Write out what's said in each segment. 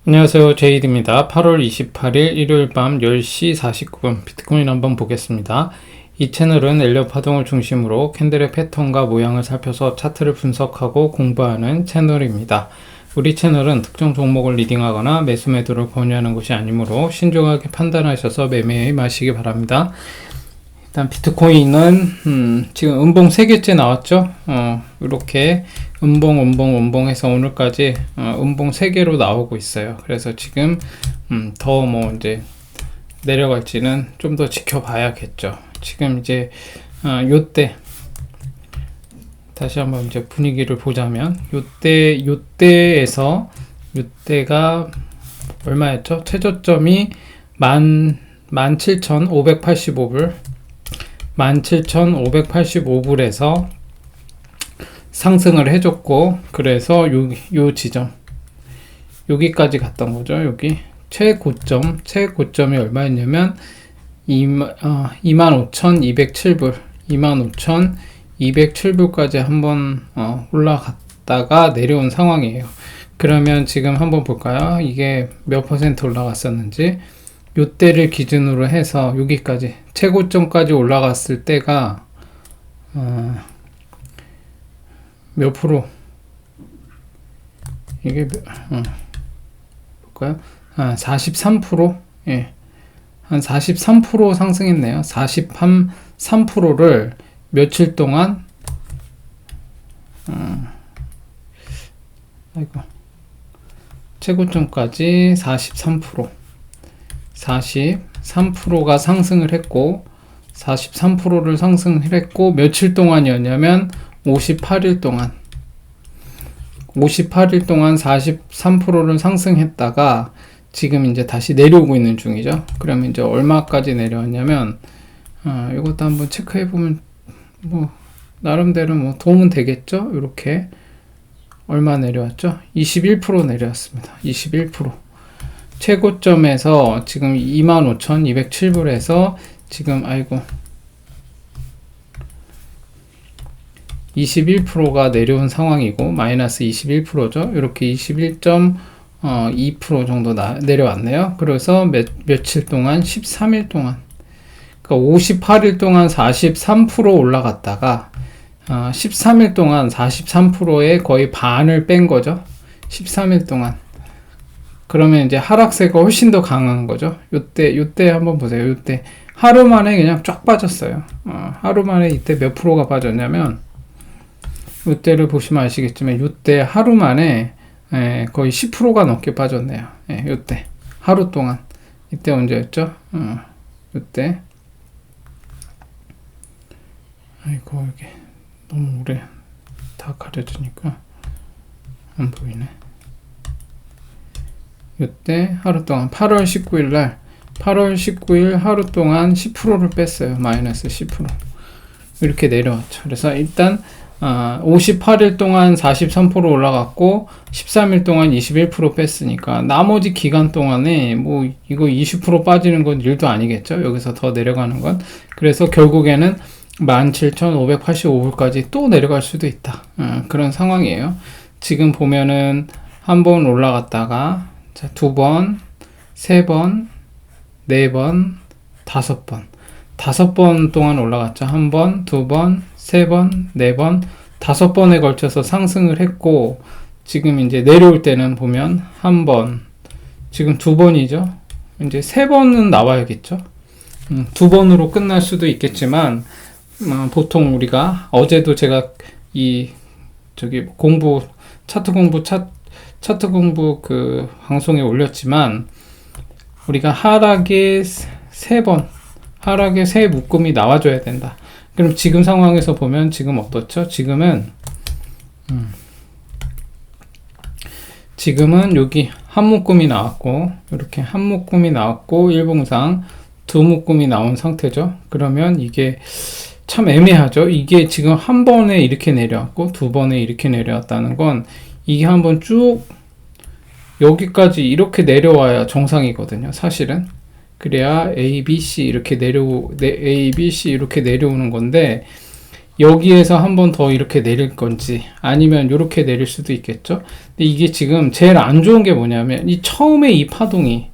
안녕하세요. 제이드입니다. 8월 28일 일요일 밤 10시 49분 비트코인 한번 보겠습니다. 이 채널은 엘리엇 파동을 중심으로 캔들의 패턴과 모양을 살펴서 차트를 분석하고 공부하는 채널입니다. 우리 채널은 특정 종목을 리딩하거나 매수 매도를 권유하는 것이 아니므로 신중하게 판단하셔서 매매해 마시기 바랍니다. 일단 비트코인은 지금 음봉 3개째 나왔죠. 이렇게 음봉 해서 오늘까지 음봉 3개로 나오고 있어요. 그래서 지금 더 이제 내려갈지는 좀 더 지켜봐야겠죠. 지금 이제 요때 다시 한번 이제 분위기를 보자면 요때에서 요때가 얼마였죠? 최저점이 17,585불 17,585불에서 상승을 해줬고, 그래서 요 지점 여기까지 갔던 거죠. 여기 최고점이 얼마였냐면 25,207불 25,207불까지 한번 올라갔다가 내려온 상황이에요. 그러면 지금 한번 볼까요? 이게 몇 퍼센트 올라갔었는지. 요때를 기준으로 해서 여기까지 최고점까지 올라갔을 때가 몇 프로? 이게 볼까요? 43%? 예. 한 43% 상승했네요. 43%를 며칠 동안 최고점까지 43%가 상승을 했고, 43%를 상승을 했고, 며칠 동안이었냐면 58일 동안 43%를 상승했다가 지금 이제 다시 내려오고 있는 중이죠. 그러면 이제 얼마까지 내려왔냐면 이것도 한번 체크해 보면 나름대로 도움은 되겠죠. 이렇게 얼마 내려왔죠? 21% 내려왔습니다. 21%. 최고점에서 지금 25,207불에서 지금 21%가 내려온 상황이고, 마이너스 21%죠. 이렇게 21.2% 정도 내려왔네요. 그래서 며칠 동안 13일 동안, 그러니까 58일 동안 43% 올라갔다가 13일 동안 43%의 거의 반을 뺀 거죠. 13일 동안. 그러면 이제 하락세가 훨씬 더 강한 거죠. 요때 한번 보세요. 요때 하루 만에 그냥 쫙 빠졌어요. 하루 만에 이때 몇 프로가 빠졌냐면, 요때를 보시면 아시겠지만 요때 하루 만에 거의 10%가 넘게 빠졌네요. 요때 하루 동안. 이때 언제였죠? 요때 이게 너무 오래 다 가려주니까 안 보이네. 요때 하루 동안 8월 19일 하루 동안 10%를 뺐어요. 마이너스 10%. 이렇게 내려왔죠. 그래서 일단 58일 동안 43% 올라갔고 13일 동안 21% 뺐으니까 나머지 기간 동안에 이거 20% 빠지는 건 일도 아니겠죠. 여기서 더 내려가는 건. 그래서 결국에는 17,585불까지 또 내려갈 수도 있다. 그런 상황이에요. 지금 보면은 한 번 올라갔다가 두 번, 세 번, 네 번, 다섯 번 동안 올라갔죠. 한 번, 두 번, 세 번, 네 번, 5번에 걸쳐서 상승을 했고, 지금 이제 내려올 때는 보면 한 번, 지금 두 번이죠. 이제 세 번은 나와야겠죠. 두 번으로 끝날 수도 있겠지만, 보통 우리가 어제도 제가 차트 공부 그 방송에 올렸지만, 우리가 하락에 세 묶음이 나와줘야 된다. 그럼 지금 상황에서 보면 지금 어떻죠? 지금은 여기 한 묶음이 나왔고, 이렇게 한 묶음이 나왔고, 일봉상 두 묶음이 나온 상태죠. 그러면 이게 참 애매하죠. 이게 지금 한 번에 이렇게 내려왔고 두 번에 이렇게 내려왔다는 건, 이게 한번 쭉 여기까지 이렇게 내려와야 정상이거든요. 사실은. 그래야 A, B, C 이렇게 내려오는 건데, 여기에서 한 번 더 이렇게 내릴 건지 아니면 이렇게 내릴 수도 있겠죠. 근데 이게 지금 제일 안 좋은 게 뭐냐면 이 처음에 이 파동이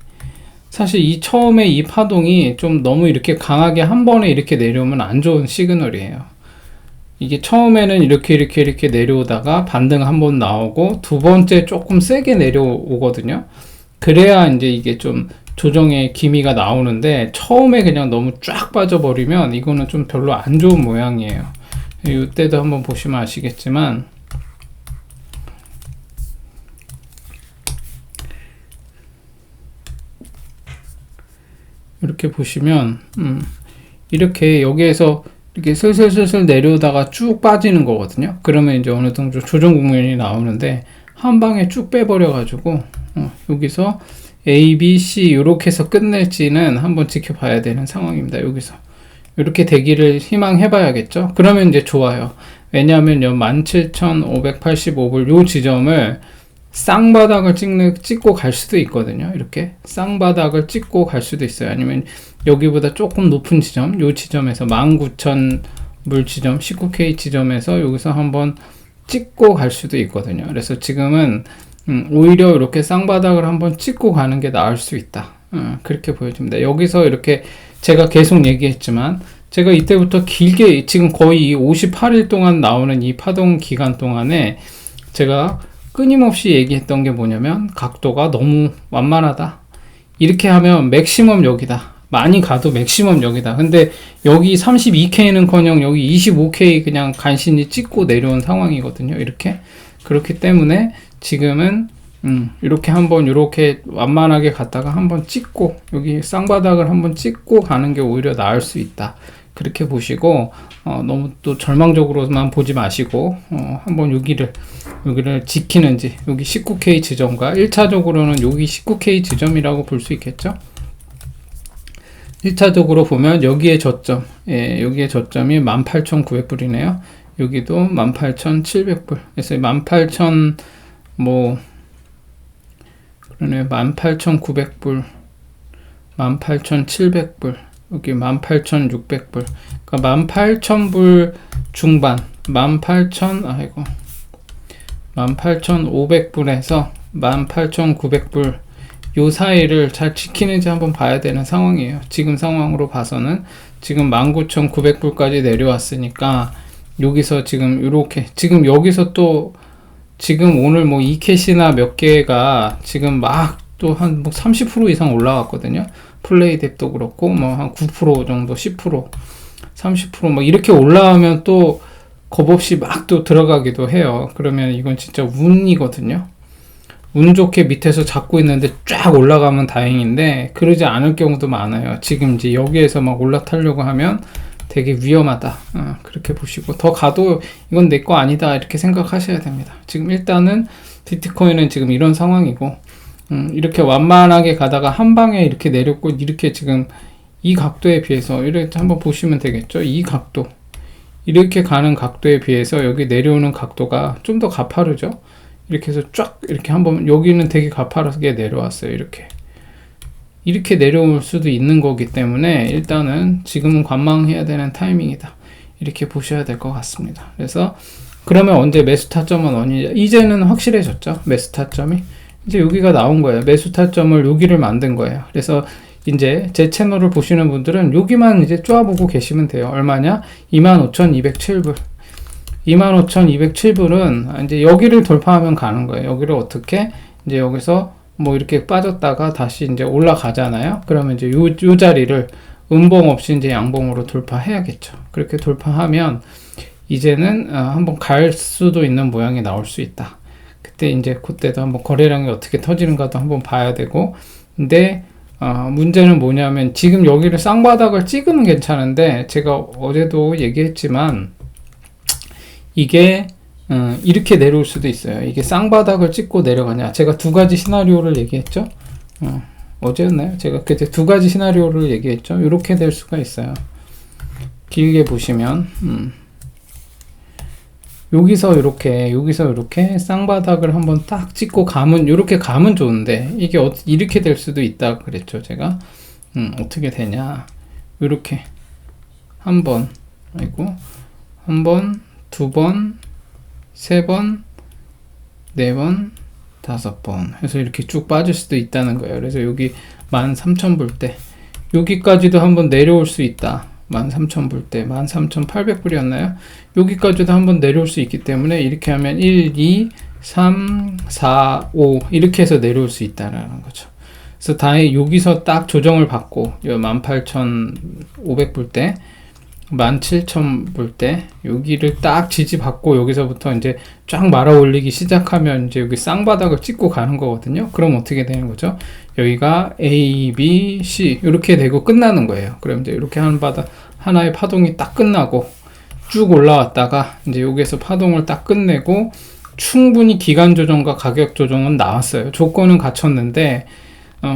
사실 이 처음에 이 파동이 좀 너무 이렇게 강하게 한 번에 이렇게 내려오면 안 좋은 시그널이에요. 이게 처음에는 이렇게 내려오다가 반등 한 번 나오고 두 번째 조금 세게 내려오거든요. 그래야 이제 이게 좀 조정의 기미가 나오는데 처음에 그냥 너무 쫙 빠져버리면 이거는 좀 별로 안 좋은 모양이에요. 이때도 한번 보시면 아시겠지만 이렇게 보시면 이렇게 여기에서 이렇게 슬슬 내려오다가 쭉 빠지는 거거든요. 그러면 이제 어느 정도 조정 국면이 나오는데 한 방에 쭉 빼버려 가지고 여기서 A, B, C 이렇게 해서 끝낼지는 한번 지켜봐야 되는 상황입니다. 여기서 이렇게 되기를 희망해 봐야겠죠. 그러면 이제 좋아요. 왜냐하면 17,585불 요 지점을 쌍바닥을 찍고 갈 수도 있거든요. 이렇게 쌍바닥을 찍고 갈 수도 있어요. 아니면 여기보다 조금 높은 지점, 요 지점에서 19,000불 지점, 19K 지점에서 여기서 한번 찍고 갈 수도 있거든요. 그래서 지금은 오히려 이렇게 쌍바닥을 한번 찍고 가는 게 나을 수 있다. 그렇게 보여집니다. 여기서 이렇게 제가 계속 얘기했지만 제가 이때부터 길게 지금 거의 58일 동안 나오는 이 파동 기간 동안에 제가 끊임없이 얘기했던 게 뭐냐면 각도가 너무 완만하다. 이렇게 하면 맥시멈 여기다. 많이 가도 맥시멈 여기다. 근데 여기 32K는커녕 여기 25K 그냥 간신히 찍고 내려온 상황이거든요. 이렇게. 그렇기 때문에 지금은 이렇게 한번 이렇게 완만하게 갔다가 한번 찍고 여기 쌍바닥을 한번 찍고 가는 게 오히려 나을 수 있다. 그렇게 보시고 너무 또 절망적으로만 보지 마시고 한번 여기를 지키는지 여기 19K 지점과 1차적으로는 여기 19K 지점이라고 볼 수 있겠죠. 1차적으로 보면 여기에 저점, 여기에 저점이 18,900불이네요. 여기도 18,700불. 그래서 18,000 그러네 18,900불, 18,700불, 여기 18,600불. 그러니까 18,000불 중반, 18,500불에서 18,900불 요 사이를 잘 지키는지 한번 봐야 되는 상황이에요. 지금 상황으로 봐서는 지금 19,900불까지 내려왔으니까 여기서 지금 이렇게 지금 여기서 또 지금 오늘 뭐 이캐시나 몇 개가 지금 막 또 한 30% 이상 올라갔거든요. 플레이 뎁도 그렇고 뭐 한 9% 정도 10% 30% 뭐 이렇게 올라오면 또 겁없이 막 또 들어가기도 해요. 그러면 이건 진짜 운이거든요. 운 좋게 밑에서 잡고 있는데 쫙 올라가면 다행인데 그러지 않을 경우도 많아요. 지금 이제 여기에서 막 올라타려고 하면 되게 위험하다. 그렇게 보시고 더 가도 이건 내 거 아니다 이렇게 생각하셔야 됩니다. 지금 일단은 비트코인은 지금 이런 상황이고 이렇게 완만하게 가다가 한 방에 이렇게 내렸고 이렇게 지금 이 각도에 비해서 이렇게 한번 보시면 되겠죠. 이 각도 이렇게 가는 각도에 비해서 여기 내려오는 각도가 좀 더 가파르죠. 이렇게 해서 쫙 이렇게 한번 여기는 되게 가파르게 내려왔어요. 이렇게 내려올 수도 있는 거기 때문에 일단은 지금은 관망해야 되는 타이밍이다. 이렇게 보셔야 될 것 같습니다. 그래서 그러면 언제 매수 타점은 어디냐? 이제는 확실해졌죠. 매수 타점이 이제 여기가 나온 거예요. 매수 타점을 여기를 만든 거예요. 그래서 이제 제 채널을 보시는 분들은 여기만 이제 쪼아보고 계시면 돼요. 얼마냐? 25,207불. 25,207불은 이제 여기를 돌파하면 가는 거예요. 여기를 어떻게? 이제 여기서 뭐 이렇게 빠졌다가 다시 이제 올라가잖아요. 그러면 이제 요 자리를 음봉 없이 이제 양봉으로 돌파해야겠죠. 그렇게 돌파하면 이제는 한번 갈 수도 있는 모양이 나올 수 있다. 그때 이제 그때도 한번 거래량이 어떻게 터지는가도 한번 봐야 되고. 근데 문제는 뭐냐면 지금 여기를 쌍바닥을 찍으면 괜찮은데 제가 어제도 얘기했지만 이게 이렇게 내려올 수도 있어요. 이게 쌍바닥을 찍고 내려가냐. 제가 두 가지 시나리오를 얘기했죠. 어제였나요? 제가 그때 두 가지 시나리오를 얘기했죠. 이렇게 될 수가 있어요. 길게 보시면 여기서 이렇게 쌍바닥을 한번 딱 찍고 가면 이렇게 가면 좋은데 이게 이렇게 될 수도 있다 그랬죠. 제가 어떻게 되냐. 이렇게 한번 한 번, 두 번, 세 번, 네 번, 다섯 번 해서 이렇게 쭉 빠질 수도 있다는 거예요. 그래서 여기 13,000불 때 여기까지도 한번 내려올 수 있다. 13,000불 때 13,800불이었나요? 여기까지도 한번 내려올 수 있기 때문에 이렇게 하면 1, 2, 3, 4, 5 이렇게 해서 내려올 수 있다는 거죠. 그래서 다행히 여기서 딱 조정을 받고 18,500불 때 17,000불 때 여기를 딱 지지받고 여기서부터 이제 쫙 말아 올리기 시작하면 이제 여기 쌍바닥을 찍고 가는 거거든요. 그럼 어떻게 되는 거죠? 여기가 A, B, C 이렇게 되고 끝나는 거예요. 그럼 이제 이렇게 한 바닥 하나의 파동이 딱 끝나고 쭉 올라왔다가 이제 여기에서 파동을 딱 끝내고 충분히 기간 조정과 가격 조정은 나왔어요. 조건은 갖췄는데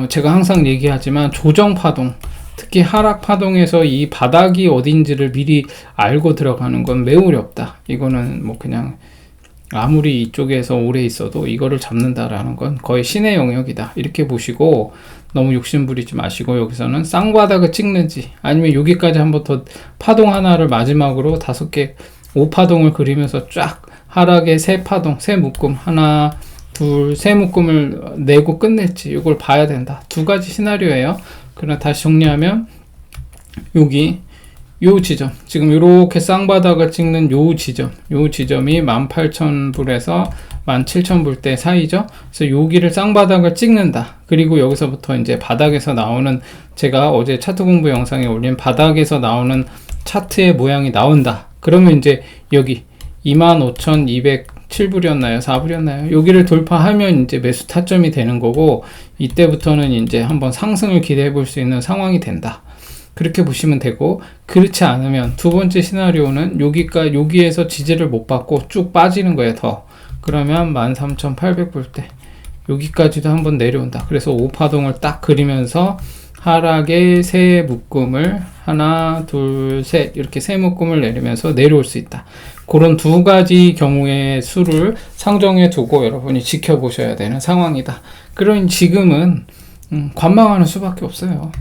제가 항상 얘기하지만 조정 파동, 특히 하락 파동에서 이 바닥이 어딘지를 미리 알고 들어가는 건 매우 어렵다. 이거는 뭐 그냥 아무리 이쪽에서 오래 있어도 이거를 잡는다라는 건 거의 신의 영역이다. 이렇게 보시고 너무 욕심 부리지 마시고 여기서는 쌍바닥을 찍는지 아니면 여기까지 한번 더 파동 하나를 마지막으로 5개 5파동을 그리면서 쫙 하락의 3파동, 3묶음 하나 둘, 3묶음을 내고 끝낼지 이걸 봐야 된다. 두 가지 시나리오예요. 그럼 다시 정리하면 여기 요 지점 지금 이렇게 쌍바닥을 찍는 요 지점이 18,000불에서 17,000불 대 사이죠. 그래서 여기를 쌍바닥을 찍는다. 그리고 여기서부터 이제 바닥에서 나오는 제가 어제 차트 공부 영상에 올린 바닥에서 나오는 차트의 모양이 나온다. 그러면 이제 여기 25,207불이었나요? 4불이었나요? 여기를 돌파하면 이제 매수 타점이 되는 거고 이때부터는 이제 한번 상승을 기대해 볼 수 있는 상황이 된다. 그렇게 보시면 되고 그렇지 않으면 두 번째 시나리오는 여기에서 지지를 못 받고 쭉 빠지는 거예요. 더 그러면 13,800불 때 여기까지도 한번 내려온다. 그래서 5파동을 딱 그리면서 하락의 3묶음을 하나 둘 셋 이렇게 3묶음을 내리면서 내려올 수 있다. 그런 두 가지 경우의 수를 상정해 두고 여러분이 지켜보셔야 되는 상황이다. 그럼 지금은 관망하는 수밖에 없어요.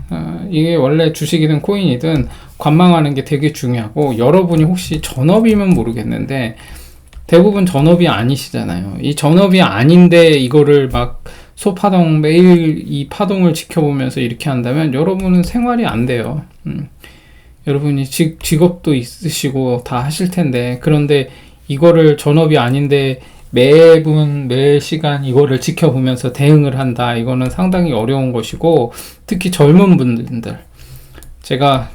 이게 원래 주식이든 코인이든 관망하는 게 되게 중요하고 여러분이 혹시 전업이면 모르겠는데 대부분 전업이 아니시잖아요. 이 전업이 아닌데 이거를 막 소파동 매일 이 파동을 지켜보면서 이렇게 한다면 여러분은 생활이 안 돼요. 여러분이 직업도 있으시고 다 하실 텐데 그런데 이거를 전업이 아닌데 매분 매 시간 이거를 지켜보면서 대응을 한다. 이거는 상당히 어려운 것이고 특히 젊은 분들 제가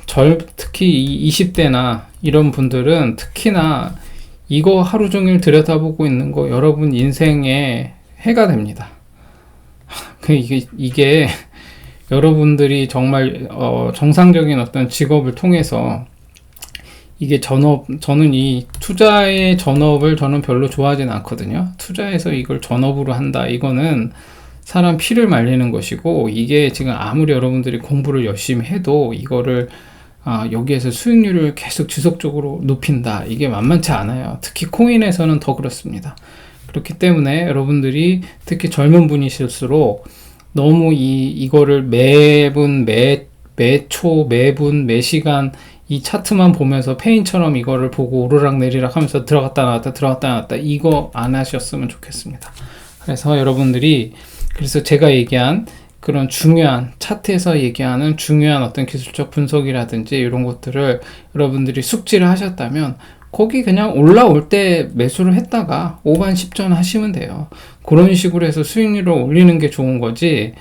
특히 20대나 이런 분들은 특히나 이거 하루 종일 들여다보고 있는 거 여러분 인생에 해가 됩니다. 이게 여러분들이 정말 정상적인 어떤 직업을 통해서 이게 저는 이 투자의 전업을 저는 별로 좋아하진 않거든요. 투자해서 이걸 전업으로 한다. 이거는 사람 피를 말리는 것이고 이게 지금 아무리 여러분들이 공부를 열심히 해도 이거를 여기에서 수익률을 계속 지속적으로 높인다. 이게 만만치 않아요. 특히 코인에서는 더 그렇습니다. 그렇기 때문에 여러분들이 특히 젊은 분이실수록 너무 이거를 매분, 매초, 매분, 매시간 이 차트만 보면서 페인처럼 이거를 보고 오르락 내리락 하면서 들어갔다 나왔다 이거 안 하셨으면 좋겠습니다. 그래서 여러분들이 그래서 제가 얘기한 그런 중요한 차트에서 얘기하는 중요한 어떤 기술적 분석이라든지 이런 것들을 여러분들이 숙지를 하셨다면 거기 그냥 올라올 때 매수를 했다가 5반 10전 하시면 돼요. 그런 식으로 해서 수익률을 올리는 게 좋은 거지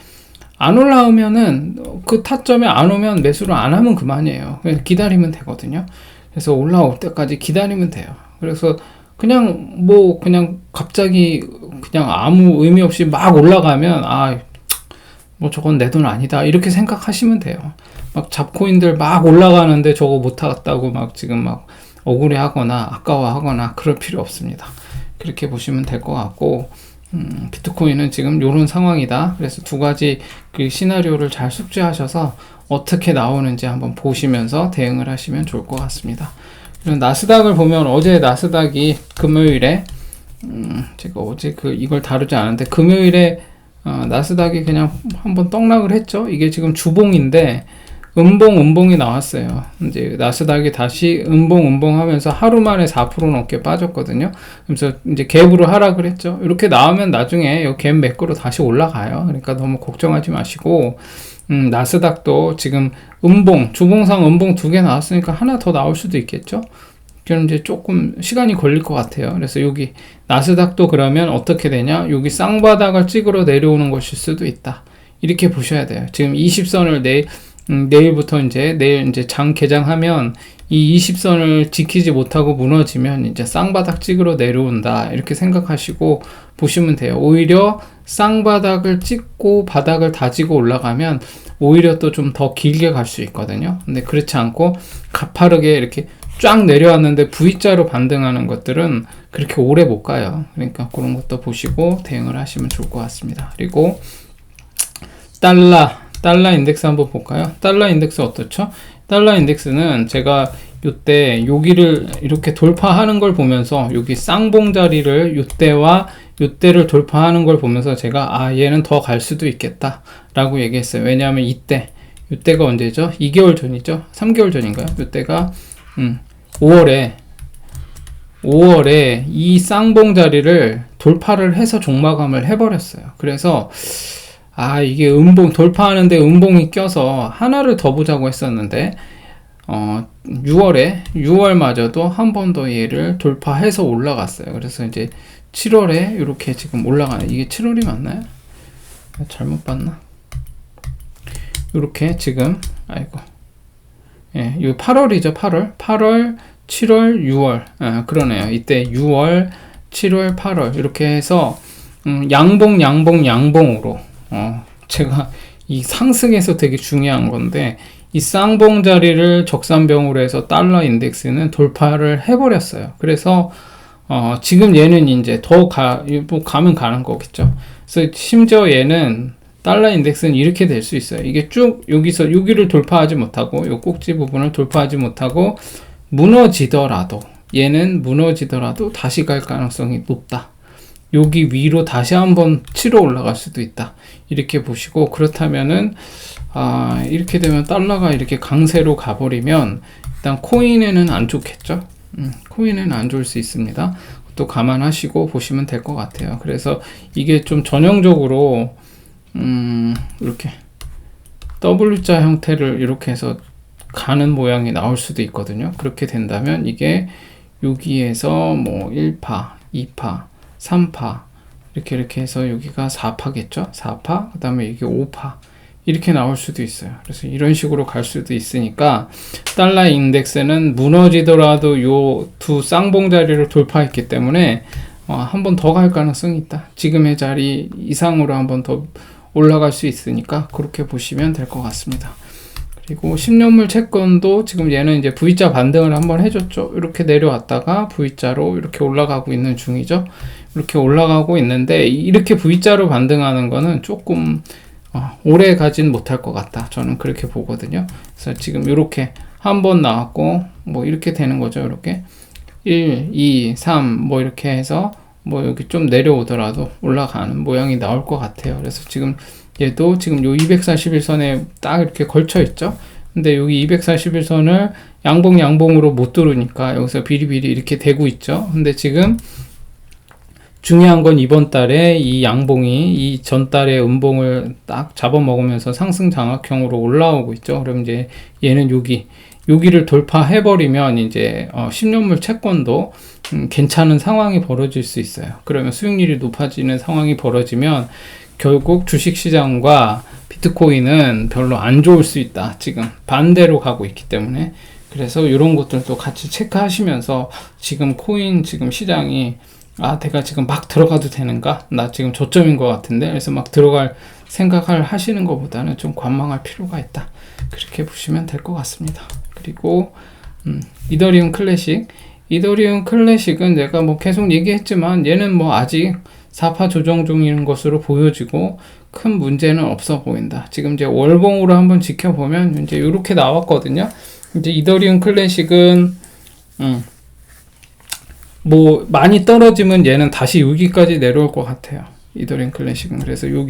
안 올라오면은 그 타점에 안 오면 매수를 안 하면 그만이에요. 그냥 기다리면 되거든요. 그래서 올라올 때까지 기다리면 돼요. 그래서 그냥 갑자기 그냥 아무 의미 없이 막 올라가면 뭐 저건 내 돈 아니다 이렇게 생각하시면 돼요. 막 잡코인들 막 올라가는데 저거 못 하겠다고 막 지금 막 억울해하거나 아까워하거나 그럴 필요 없습니다. 그렇게 보시면 될 것 같고 비트코인은 지금 이런 상황이다. 그래서 두 가지 그 시나리오를 잘 숙지하셔서 어떻게 나오는지 한번 보시면서 대응을 하시면 좋을 것 같습니다. 그리고 나스닥을 보면 어제 나스닥이 금요일에 제가 어제 이걸 다루지 않았는데 금요일에 나스닥이 그냥 한번 떡락을 했죠. 이게 지금 주봉인데 음봉이 나왔어요. 이제 나스닥이 다시 음봉 하면서 하루 만에 4% 넘게 빠졌거든요. 그래서 이제 갭으로 하락을 했죠. 이렇게 나오면 나중에 이 갭 매끄러 다시 올라가요. 그러니까 너무 걱정하지 마시고, 나스닥도 지금 주봉상 음봉 2개 나왔으니까 하나 더 나올 수도 있겠죠. 그럼 이제 조금 시간이 걸릴 것 같아요. 그래서 여기 나스닥도 그러면 어떻게 되냐? 여기 쌍바닥을 찍으러 내려오는 것일 수도 있다. 이렇게 보셔야 돼요. 지금 20선을 내일부터 내일 장 개장하면 이 20선을 지키지 못하고 무너지면 이제 쌍바닥 찍으러 내려온다. 이렇게 생각하시고 보시면 돼요. 오히려 쌍바닥을 찍고 바닥을 다지고 올라가면 오히려 또 좀 더 길게 갈 수 있거든요. 근데 그렇지 않고 가파르게 이렇게 쫙 내려왔는데 V자로 반등하는 것들은 그렇게 오래 못 가요. 그러니까 그런 것도 보시고 대응을 하시면 좋을 것 같습니다. 그리고 달러 인덱스 한번 볼까요? 달러 인덱스 어떻죠? 달러 인덱스는 제가 요때 여기를 이렇게 돌파하는 걸 보면서 여기 쌍봉 자리를 요때를 돌파하는 걸 보면서 제가 얘는 더 갈 수도 있겠다 라고 얘기했어요. 왜냐하면 요때가 언제죠? 2개월 전이죠? 3개월 전인가요? 요때가 5월에 이 쌍봉 자리를 돌파를 해서 종마감을 해버렸어요. 그래서 이게 돌파하는데 음봉이 껴서 하나를 더 보자고 했었는데 6월마저도 한 번 더 얘를 돌파해서 올라갔어요. 그래서 이제 7월에 이렇게 지금 올라가는, 이게 7월이 맞나요? 잘못 봤나? 이렇게 지금 이거 8월이죠. 8월, 7월, 6월. 그러네요. 이때 6월, 7월, 8월 이렇게 해서 양봉으로 제가 이 상승에서 되게 중요한 건데 이 쌍봉 자리를 적산병으로 해서 달러 인덱스는 돌파를 해버렸어요. 그래서 지금 얘는 이제 가면 가는 거겠죠. 그래서 심지어 얘는 달러 인덱스는 이렇게 될 수 있어요. 이게 쭉 여기를 돌파하지 못하고 이 꼭지 부분을 돌파하지 못하고 얘는 무너지더라도 다시 갈 가능성이 높다. 여기 위로 다시 한번 치러 올라갈 수도 있다. 이렇게 보시고, 그렇다면은 이렇게 되면 달러가 이렇게 강세로 가버리면 일단 코인에는 안 좋겠죠. 코인에는 안 좋을 수 있습니다. 또 감안하시고 보시면 될 것 같아요. 그래서 이게 좀 전형적으로 이렇게 W자 형태를 이렇게 해서 가는 모양이 나올 수도 있거든요. 그렇게 된다면 이게 여기에서 뭐 1파, 2파, 3파 이렇게 해서 여기가 4파겠죠. 4파, 그 다음에 이게 5파 이렇게 나올 수도 있어요. 그래서 이런 식으로 갈 수도 있으니까 달러 인덱스는 무너지더라도 요 두 쌍봉 자리를 돌파했기 때문에 한 번 더 갈 가능성이 있다. 지금의 자리 이상으로 한 번 더 올라갈 수 있으니까 그렇게 보시면 될 것 같습니다. 그리고 10년물 채권도 지금 얘는 이제 V자 반등을 한번 해줬죠. 이렇게 내려왔다가 V자로 이렇게 올라가고 있는 중이죠. 이렇게 올라가고 있는데 이렇게 V자로 반등하는 거는 조금 오래 가진 못할 것 같다. 저는 그렇게 보거든요. 그래서 지금 이렇게 한번 나왔고 뭐 이렇게 되는 거죠. 이렇게 1, 2, 3 뭐 이렇게 해서 뭐 여기 좀 내려오더라도 올라가는 모양이 나올 것 같아요. 그래서 지금 얘도 지금 요 241선에 딱 이렇게 걸쳐 있죠. 근데 여기 241선을 양봉으로 못 뚫으니까 여기서 비리비리 이렇게 되고 있죠. 근데 지금 중요한 건 이번 달에 이 양봉이 이 전달의 음봉을 딱 잡아먹으면서 상승 장악형으로 올라오고 있죠. 그럼 이제 얘는 여기를 돌파해버리면 이제 10년물 채권도 괜찮은 상황이 벌어질 수 있어요. 그러면 수익률이 높아지는 상황이 벌어지면 결국 주식시장과 비트코인은 별로 안 좋을 수 있다. 지금 반대로 가고 있기 때문에. 그래서 이런 것들도 같이 체크하시면서 지금 코인 지금 시장이 내가 지금 막 들어가도 되는가? 나 지금 저점인 것 같은데? 그래서 막 들어갈 생각을 하시는 것보다는 좀 관망할 필요가 있다. 그렇게 보시면 될 것 같습니다. 그리고 이더리움 클래식은 내가 뭐 계속 얘기했지만 얘는 뭐 아직 4파 조정 중인 것으로 보여지고 큰 문제는 없어 보인다. 지금 이제 월봉으로 한번 지켜보면 이제 이렇게 나왔거든요. 이제 이더리움 클래식은 뭐 많이 떨어지면 얘는 다시 여기까지 내려올 것 같아요. 이더리움 클래식은. 그래서 요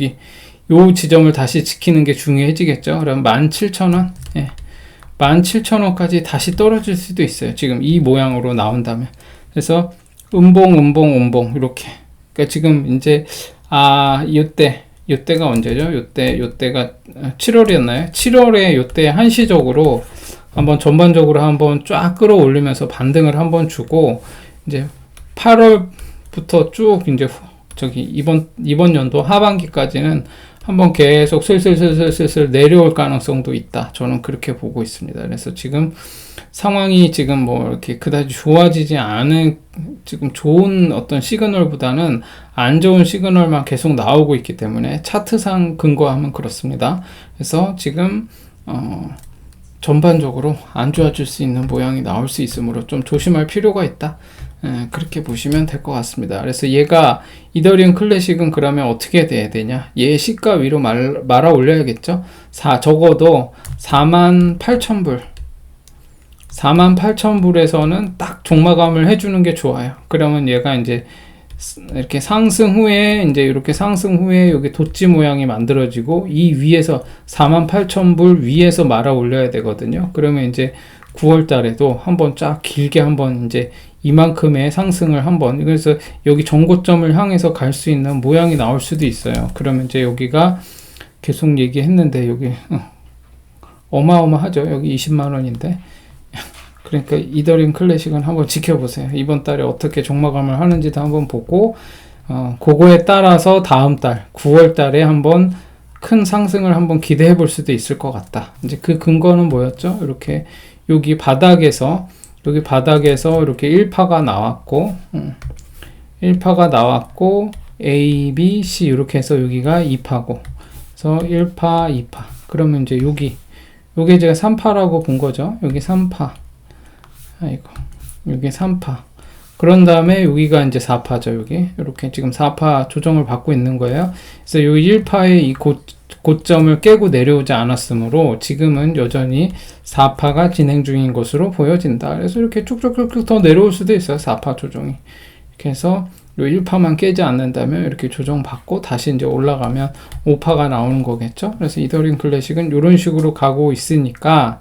지점을 다시 지키는 게 중요해지겠죠. 그럼 17,000원 예. 17,000원까지 다시 떨어질 수도 있어요. 지금 이 모양으로 나온다면. 그래서 음봉 이렇게. 그러니까 지금 이제 요때가 언제죠? 요때가 7월이었나요? 7월에 요때 한시적으로 한번 전반적으로 한번 쫙 끌어올리면서 반등을 한번 주고 이제 8월부터 쭉 이제 이번 연도 하반기까지는 한번 계속 슬슬 내려올 가능성도 있다. 저는 그렇게 보고 있습니다. 그래서 지금 상황이 지금 뭐 이렇게 그다지 좋아지지 않은 지금 좋은 어떤 시그널보다는 안 좋은 시그널만 계속 나오고 있기 때문에 차트상 근거하면 그렇습니다. 그래서 지금 전반적으로 안 좋아질 수 있는 모양이 나올 수 있으므로 좀 조심할 필요가 있다. 그렇게 보시면 될 것 같습니다. 그래서 얘가 이더리움 클래식은 그러면 어떻게 돼야 되냐? 얘 시가 위로 말아 올려야겠죠? 적어도 48,000불 48,000불에서는 딱 종마감을 해주는 게 좋아요. 그러면 얘가 이제 이렇게 상승 후에 여기 돛지 모양이 만들어지고 이 위에서 48,000불 위에서 말아 올려야 되거든요. 그러면 이제 9월 달에도 한번 쫙 길게 한번 이제 이만큼의 상승을 한번, 그래서 여기 전고점을 향해서 갈 수 있는 모양이 나올 수도 있어요. 그러면 이제 여기가 계속 얘기했는데 여기 어마어마하죠. 여기 20만원인데 그러니까 이더리움 클래식은 한번 지켜보세요. 이번 달에 어떻게 종마감을 하는지도 한번 보고 그거에 따라서 다음 달 9월 달에 한번 큰 상승을 한번 기대해 볼 수도 있을 것 같다. 이제 그 근거는 뭐였죠? 이렇게 여기 바닥에서 이렇게 1파가 나왔고 1파가 나왔고 A, B, C 이렇게 해서 여기가 2파고 그래서 1파, 2파 그러면 이제 요게 제가 3파라고 본 거죠. 여기 3파 여기 3파 그런 다음에 여기가 이제 4파죠. 여기 이렇게 지금 4파 조정을 받고 있는 거예요. 그래서 여기 1파의 이 고점을 깨고 내려오지 않았으므로 지금은 여전히 4파가 진행 중인 것으로 보여진다. 그래서 이렇게 쭉쭉쭉쭉 더 내려올 수도 있어요. 4파 조정이. 이렇게 해서 요 1파만 깨지 않는다면 이렇게 조정받고 다시 이제 올라가면 5파가 나오는 거겠죠. 그래서 이더리움 클래식은 이런 식으로 가고 있으니까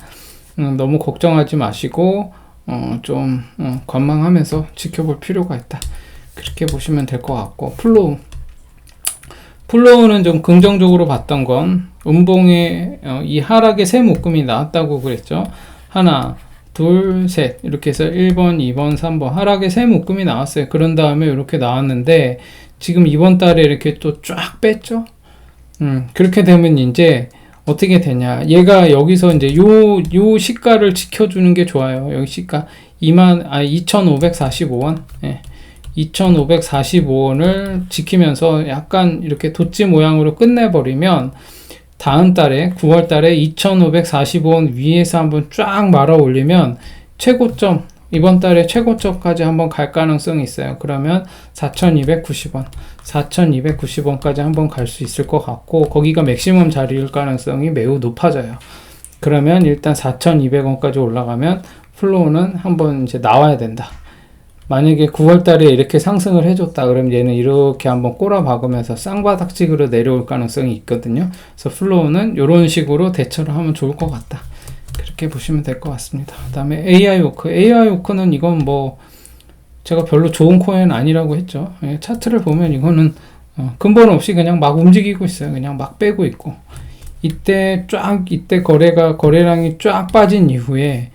너무 걱정하지 마시고 좀 관망하면서 지켜볼 필요가 있다. 그렇게 보시면 될 것 같고 플로우는 좀 긍정적으로 봤던 건 음봉의 이 하락의 세 묶음이 나왔다고 그랬죠. 하나, 둘, 셋 이렇게 해서 1번, 2번, 3번 하락의 세 묶음이 나왔어요. 그런 다음에 이렇게 나왔는데 지금 이번 달에 이렇게 또 쫙 뺐죠. 그렇게 되면 이제 어떻게 되냐? 얘가 여기서 이제 요 시가를 지켜주는 게 좋아요. 여기 시가 2,545원. 예. 2,545원을 지키면서 약간 이렇게 돛지 모양으로 끝내버리면 다음 달에 9월 달에 2,545원 위에서 한번 쫙 말아 올리면 최고점 이번 달에 최고점까지 한번 갈 가능성이 있어요. 그러면 4,290원까지 한번 갈 수 있을 것 같고 거기가 맥시멈 자리일 가능성이 매우 높아져요. 그러면 일단 4,200원까지 올라가면 플로우는 한번 이제 나와야 된다. 만약에 9월 달에 이렇게 상승을 해줬다 그러면 얘는 이렇게 한번 꼬라 박으면서 쌍바닥식으로 내려올 가능성이 있거든요. 그래서 플로우는 이런 식으로 대처를 하면 좋을 것 같다. 그렇게 보시면 될 것 같습니다. 그 다음에 AI워크는 이건 뭐 제가 별로 좋은 코인 아니라고 했죠. 차트를 보면 이거는 근본 없이 그냥 막 움직이고 있어요. 그냥 막 빼고 있고 이때 거래량이 쫙 빠진 이후에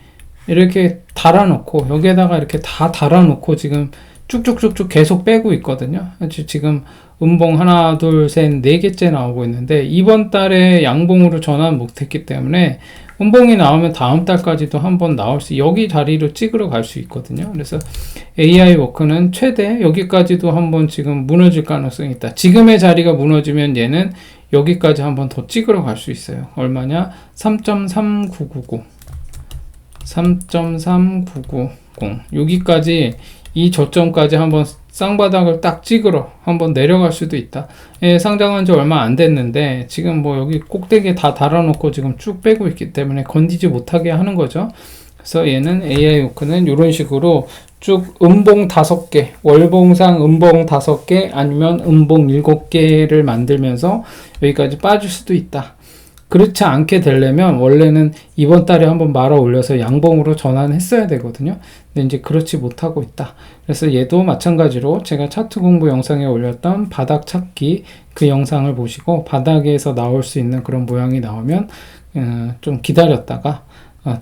이렇게 달아놓고 여기에다가 이렇게 다 달아놓고 지금 쭉쭉쭉쭉 계속 빼고 있거든요. 지금 음봉 하나, 둘, 셋, 네 개째 나오고 있는데 이번 달에 양봉으로 전환 못했기 때문에 음봉이 나오면 다음 달까지도 한번 나올 여기 자리로 찍으러 갈 수 있거든요. 그래서 AI워크는 최대 여기까지도 한번 지금 무너질 가능성이 있다. 지금의 자리가 무너지면 얘는 여기까지 한번 더 찍으러 갈 수 있어요. 얼마냐? 3.3990 여기까지 이 저점까지 한번 쌍바닥을 딱 찍으러 한번 내려갈 수도 있다. 상장한 지 얼마 안 됐는데 지금 뭐 여기 꼭대기에 다 달아놓고 지금 쭉 빼고 있기 때문에 건디지 못하게 하는 거죠. 그래서 얘는 AI워크는 이런 식으로 쭉 음봉 5개, 월봉상 음봉 5개 아니면 음봉 7개를 만들면서 여기까지 빠질 수도 있다. 그렇지 않게 되려면 원래는 이번 달에 한번 말아 올려서 양봉으로 전환했어야 되거든요. 근데 이제 그렇지 못하고 있다. 그래서 얘도 마찬가지로 제가 차트 공부 영상에 올렸던 바닥 찾기 그 영상을 보시고 바닥에서 나올 수 있는 그런 모양이 나오면 좀 기다렸다가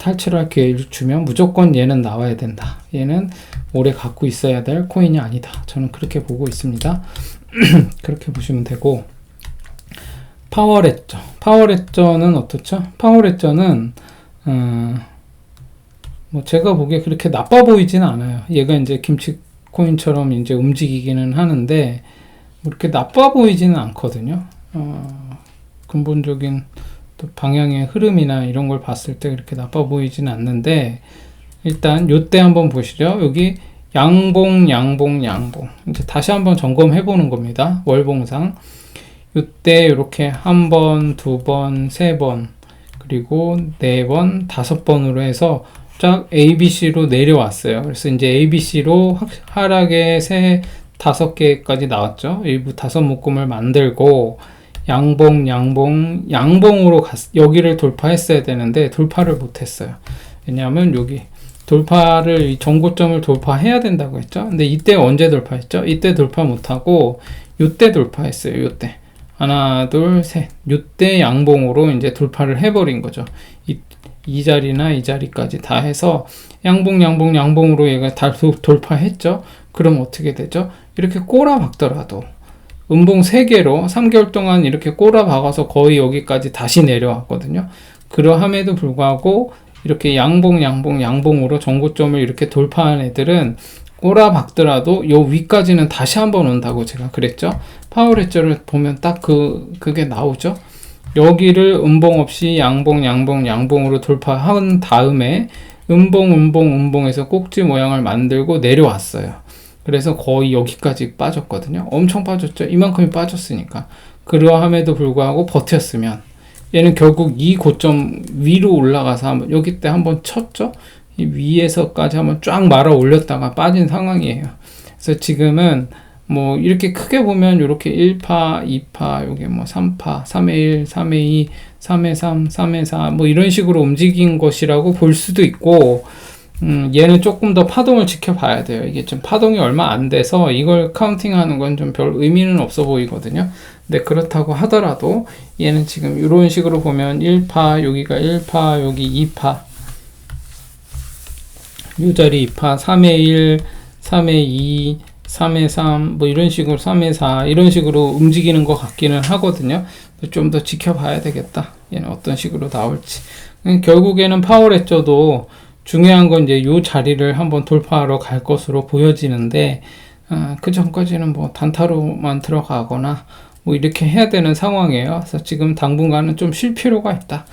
탈출할 기회를 주면 무조건 얘는 나와야 된다. 얘는 오래 갖고 있어야 될 코인이 아니다. 저는 그렇게 보고 있습니다. 그렇게 보시면 되고, 파월했죠. 파월했저는 어떻죠? 파월했저는 뭐 제가 보기에 그렇게 나빠 보이지는 않아요. 얘가 이제 김치코인처럼 이제 움직이기는 하는데 뭐 이렇게 나빠 보이지는 않거든요. 근본적인 또 방향의 흐름이나 이런 걸 봤을 때 그렇게 나빠 보이지는 않는데, 일단 요때 한번 보시죠. 여기 양봉 이제 다시 한번 점검해 보는 겁니다. 월봉상 요때 이렇게 한 번, 두 번, 세 번, 그리고 네 번, 다섯 번으로 해서 쫙 ABC로 내려왔어요. 그래서 이제 ABC로 하락의 다섯 개까지 나왔죠. 일부 다섯 묶음을 만들고 양봉으로 여기를 돌파했어야 되는데 돌파를 못했어요. 왜냐하면 여기 돌파를, 이 전고점을 돌파해야 된다고 했죠. 근데 이때 언제 돌파했죠? 이때 돌파 못하고 요때 돌파했어요. 요때 하나 둘 셋, 요때 양봉으로 이제 돌파를 해버린 거죠. 이 자리나 이 자리까지 다 해서 양봉으로 얘가 다 돌파했죠. 그럼 어떻게 되죠? 이렇게 꼬라박더라도 음봉 3개로 3개월 동안 이렇게 꼬라박아서 거의 여기까지 다시 내려왔거든요. 그러함에도 불구하고 이렇게 양봉으로 전고점을 이렇게 돌파한 애들은 꼬라박더라도 요 위까지는 다시 한번 온다고 제가 그랬죠. 파월했저를 보면 딱 그게 나오죠. 여기를 음봉 없이 양봉으로 돌파한 다음에 음봉에서 꼭지 모양을 만들고 내려왔어요. 그래서 거의 여기까지 빠졌거든요. 엄청 빠졌죠. 이만큼이 빠졌으니까. 그러함에도 불구하고 버텼으면 얘는 결국 이 고점 위로 올라가서 여기 때 한번 쳤죠. 이 위에서까지 한번 쫙 말아 올렸다가 빠진 상황이에요. 그래서 지금은 뭐 이렇게 크게 보면 이렇게 1파, 2파, 요게 뭐 3파, 3의 1, 3의 2, 3의 3, 3의 4 뭐 이런 식으로 움직인 것이라고 볼 수도 있고, 얘는 조금 더 파동을 지켜봐야 돼요. 이게 좀 파동이 얼마 안 돼서 이걸 카운팅하는 건 좀 별 의미는 없어 보이거든요. 근데 그렇다고 하더라도 얘는 지금 이런 식으로 보면 1파, 여기가 1파, 여기 2파, 이 자리 2파, 3의 1, 3의 2, 3의 3, 뭐 이런 식으로 3의 4 이런 식으로 움직이는 것 같기는 하거든요. 좀 더 지켜봐야 되겠다. 얘는 어떤 식으로 나올지. 결국에는 파월했저도 중요한 건 이제 요 자리를 한번 돌파하러 갈 것으로 보여지는데, 그 전까지는 뭐 단타로만 들어가거나 뭐 이렇게 해야 되는 상황이에요. 그래서 지금 당분간은 좀 쉴 필요가 있다.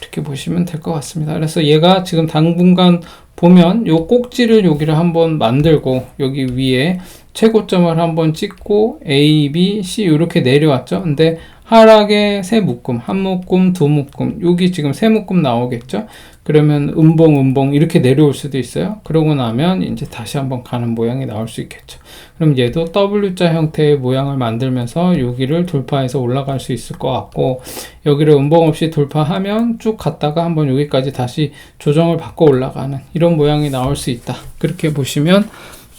이렇게 보시면 될 것 같습니다. 그래서 얘가 지금 당분간 보면 요 꼭지를 여기를 한번 만들고 여기 위에 최고점을 한번 찍고 A, B, C 이렇게 내려왔죠. 근데 하락의 세 묶음, 한 묶음, 두 묶음, 여기 지금 세 묶음 나오겠죠. 그러면 음봉 이렇게 내려올 수도 있어요. 그러고 나면 이제 다시 한번 가는 모양이 나올 수 있겠죠. 그럼 얘도 W자 형태의 모양을 만들면서 여기를 돌파해서 올라갈 수 있을 것 같고, 여기를 음봉 없이 돌파하면 쭉 갔다가 한번 여기까지 다시 조정을 받고 올라가는 이런 모양이 나올 수 있다. 그렇게 보시면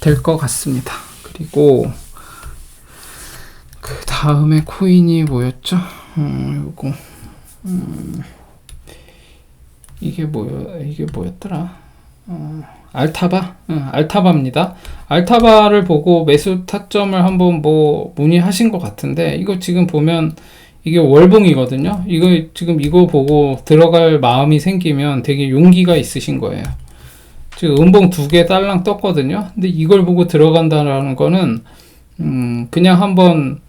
될 것 같습니다. 그리고 그 다음에 코인이 뭐였죠? 요거 이게 뭐였더라? 알타바? 알타바입니다. 알타바를 보고 매수 타점을 한번 뭐 문의하신 것 같은데, 이거 지금 보면 이게 월봉이거든요. 이거 보고 들어갈 마음이 생기면 되게 용기가 있으신 거예요. 지금 음봉 2개 딸랑 떴거든요. 근데 이걸 보고 들어간다라는 거는 그냥 한번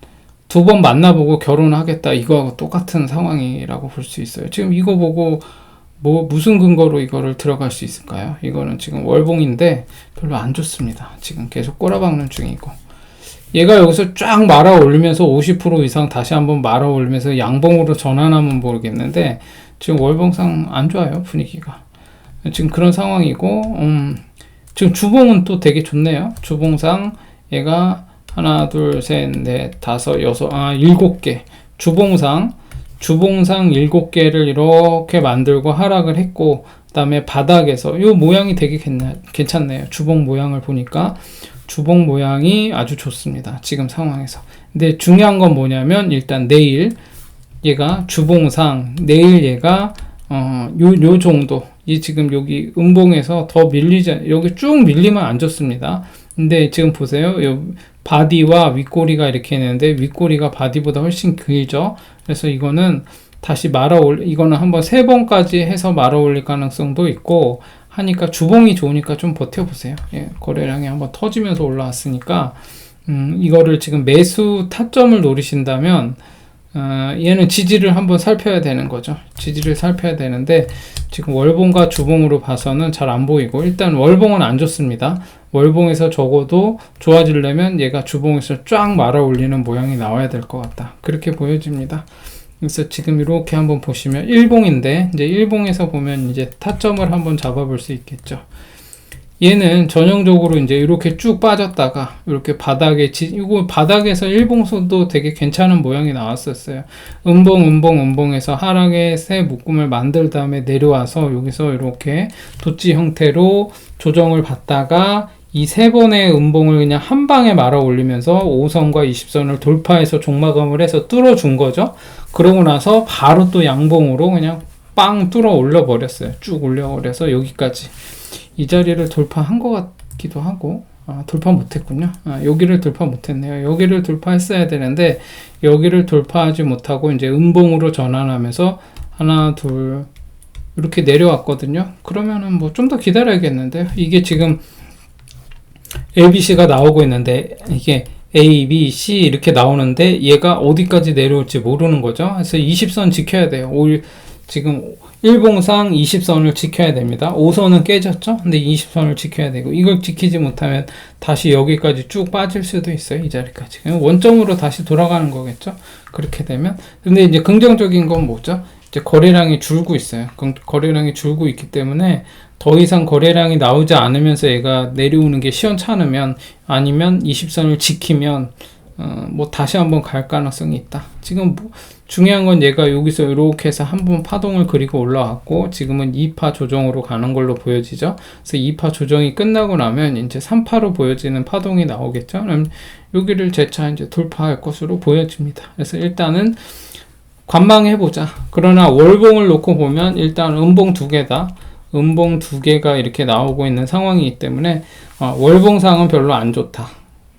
2번 만나보고 결혼하겠다 이거하고 똑같은 상황이라고 볼 수 있어요. 지금 이거 보고 무슨 근거로 이거를 들어갈 수 있을까요? 이거는 지금 월봉인데 별로 안 좋습니다. 지금 계속 꼬라박는 중이고, 얘가 여기서 쫙 말아 올리면서 50% 이상 다시 한번 말아 올리면서 양봉으로 전환하면 모르겠는데, 지금 월봉상 안 좋아요. 분위기가 지금 그런 상황이고, 지금 주봉은 또 되게 좋네요. 주봉상 얘가 하나, 둘, 셋, 넷, 다섯, 여섯, 7개. 주봉상 주봉상 7개를 이렇게 만들고 하락을 했고, 그 다음에 바닥에서 이 모양이 되게 괜찮네요. 주봉 모양을 보니까 주봉 모양이 아주 좋습니다. 지금 상황에서. 근데 중요한 건 뭐냐면 일단 내일 얘가 주봉상 내일 얘가 요 정도 이 지금 여기 음봉에서 더 밀리지, 여기 쭉 밀리면 안 좋습니다. 근데 지금 보세요. 바디와 윗꼬리가 이렇게 있는데 윗꼬리가 바디보다 훨씬 길죠. 그래서 이거는 다시 이거는 한번 3번까지 해서 말아 올릴 가능성도 있고 하니까 주봉이 좋으니까 좀 버텨보세요. 예, 거래량이 한번 터지면서 올라왔으니까 이거를 지금 매수 타점을 노리신다면 얘는 지지를 한번 살펴야 되는 거죠. 지지를 살펴야 되는데 지금 월봉과 주봉으로 봐서는 잘 안 보이고, 일단 월봉은 안 좋습니다. 월봉에서 적어도 좋아지려면 얘가 주봉에서 쫙 말아 올리는 모양이 나와야 될 것 같다. 그렇게 보여집니다. 그래서 지금 이렇게 한번 보시면 일봉인데 이제 일봉에서 보면 이제 타점을 한번 잡아볼 수 있겠죠. 얘는 전형적으로 이제 이렇게 쭉 빠졌다가 이렇게 이거 바닥에서 일봉선도 되게 괜찮은 모양이 나왔었어요. 음봉에서 하락의 새 묶음을 만들 다음에 내려와서 여기서 이렇게 도치 형태로 조정을 받다가 이 3번의 음봉을 그냥 한 방에 말아 올리면서 5선과 20선을 돌파해서 종마감을 해서 뚫어준 거죠. 그러고 나서 바로 또 양봉으로 그냥 빵 뚫어 올려 버렸어요. 쭉 올려 버려서 여기까지 이 자리를 돌파한 것 같기도 하고, 돌파 못했군요. 여기를 돌파 못했네요. 여기를 돌파했어야 되는데 여기를 돌파하지 못하고 이제 음봉으로 전환하면서 하나 둘 이렇게 내려왔거든요. 그러면은 뭐 좀 더 기다려야겠는데요. 이게 지금 ABC가 나오고 있는데 이게 A, B, C 이렇게 나오는데 얘가 어디까지 내려올지 모르는 거죠. 그래서 20선 지켜야 돼요. 지금 일봉상 20선을 지켜야 됩니다. 5선은 깨졌죠? 근데 20선을 지켜야 되고, 이걸 지키지 못하면 다시 여기까지 쭉 빠질 수도 있어요. 이 자리까지. 원점으로 다시 돌아가는 거겠죠? 그렇게 되면. 근데 이제 긍정적인 건 뭐죠? 이제 거래량이 줄고 있어요. 거래량이 줄고 있기 때문에 더 이상 거래량이 나오지 않으면서 얘가 내려오는 게 시원찮으면, 아니면 20선을 지키면 뭐 다시 한번 갈 가능성이 있다. 지금 중요한 건 얘가 여기서 이렇게 해서 한번 파동을 그리고 올라왔고, 지금은 2파 조정으로 가는 걸로 보여지죠. 그래서 2파 조정이 끝나고 나면 이제 3파로 보여지는 파동이 나오겠죠. 그럼 여기를 재차 이제 돌파할 것으로 보여집니다. 그래서 일단은 관망해보자. 그러나 월봉을 놓고 보면 일단 음봉 2개다. 음봉 2개가 이렇게 나오고 있는 상황이기 때문에 월봉상은 별로 안 좋다.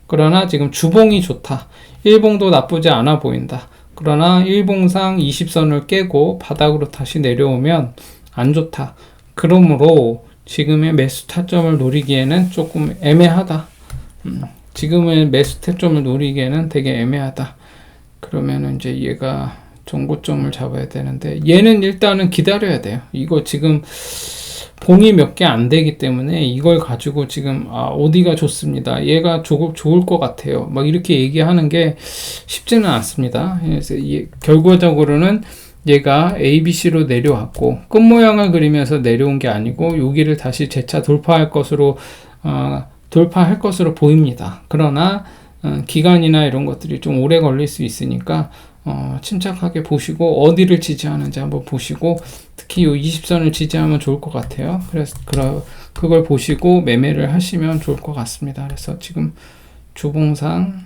그러나 지금 주봉이 좋다. 일봉도 나쁘지 않아 보인다. 그러나 일봉상 20선을 깨고 바닥으로 다시 내려오면 안 좋다. 그러므로 지금의 매수 타점을 노리기에는 조금 애매하다. 지금의 매수 타점을 노리기에는 되게 애매하다. 그러면은 이제 얘가 정고점을 잡아야 되는데, 얘는 일단은 기다려야 돼요. 이거 지금 봉이 몇 개 안 되기 때문에 이걸 가지고 지금 어디가 좋습니다, 얘가 좋을 것 같아요, 막 이렇게 얘기하는 게 쉽지는 않습니다. 그래서 결과적으로는 얘가 ABC로 내려왔고 끝 모양을 그리면서 내려온 게 아니고 여기를 다시 재차 돌파할 것으로 보입니다. 그러나 기간이나 이런 것들이 좀 오래 걸릴 수 있으니까 침착하게 보시고 어디를 지지하는지 한번 보시고, 특히 이 20선을 지지하면 좋을 것 같아요. 그래서 그걸 보시고 매매를 하시면 좋을 것 같습니다. 그래서 지금 주봉상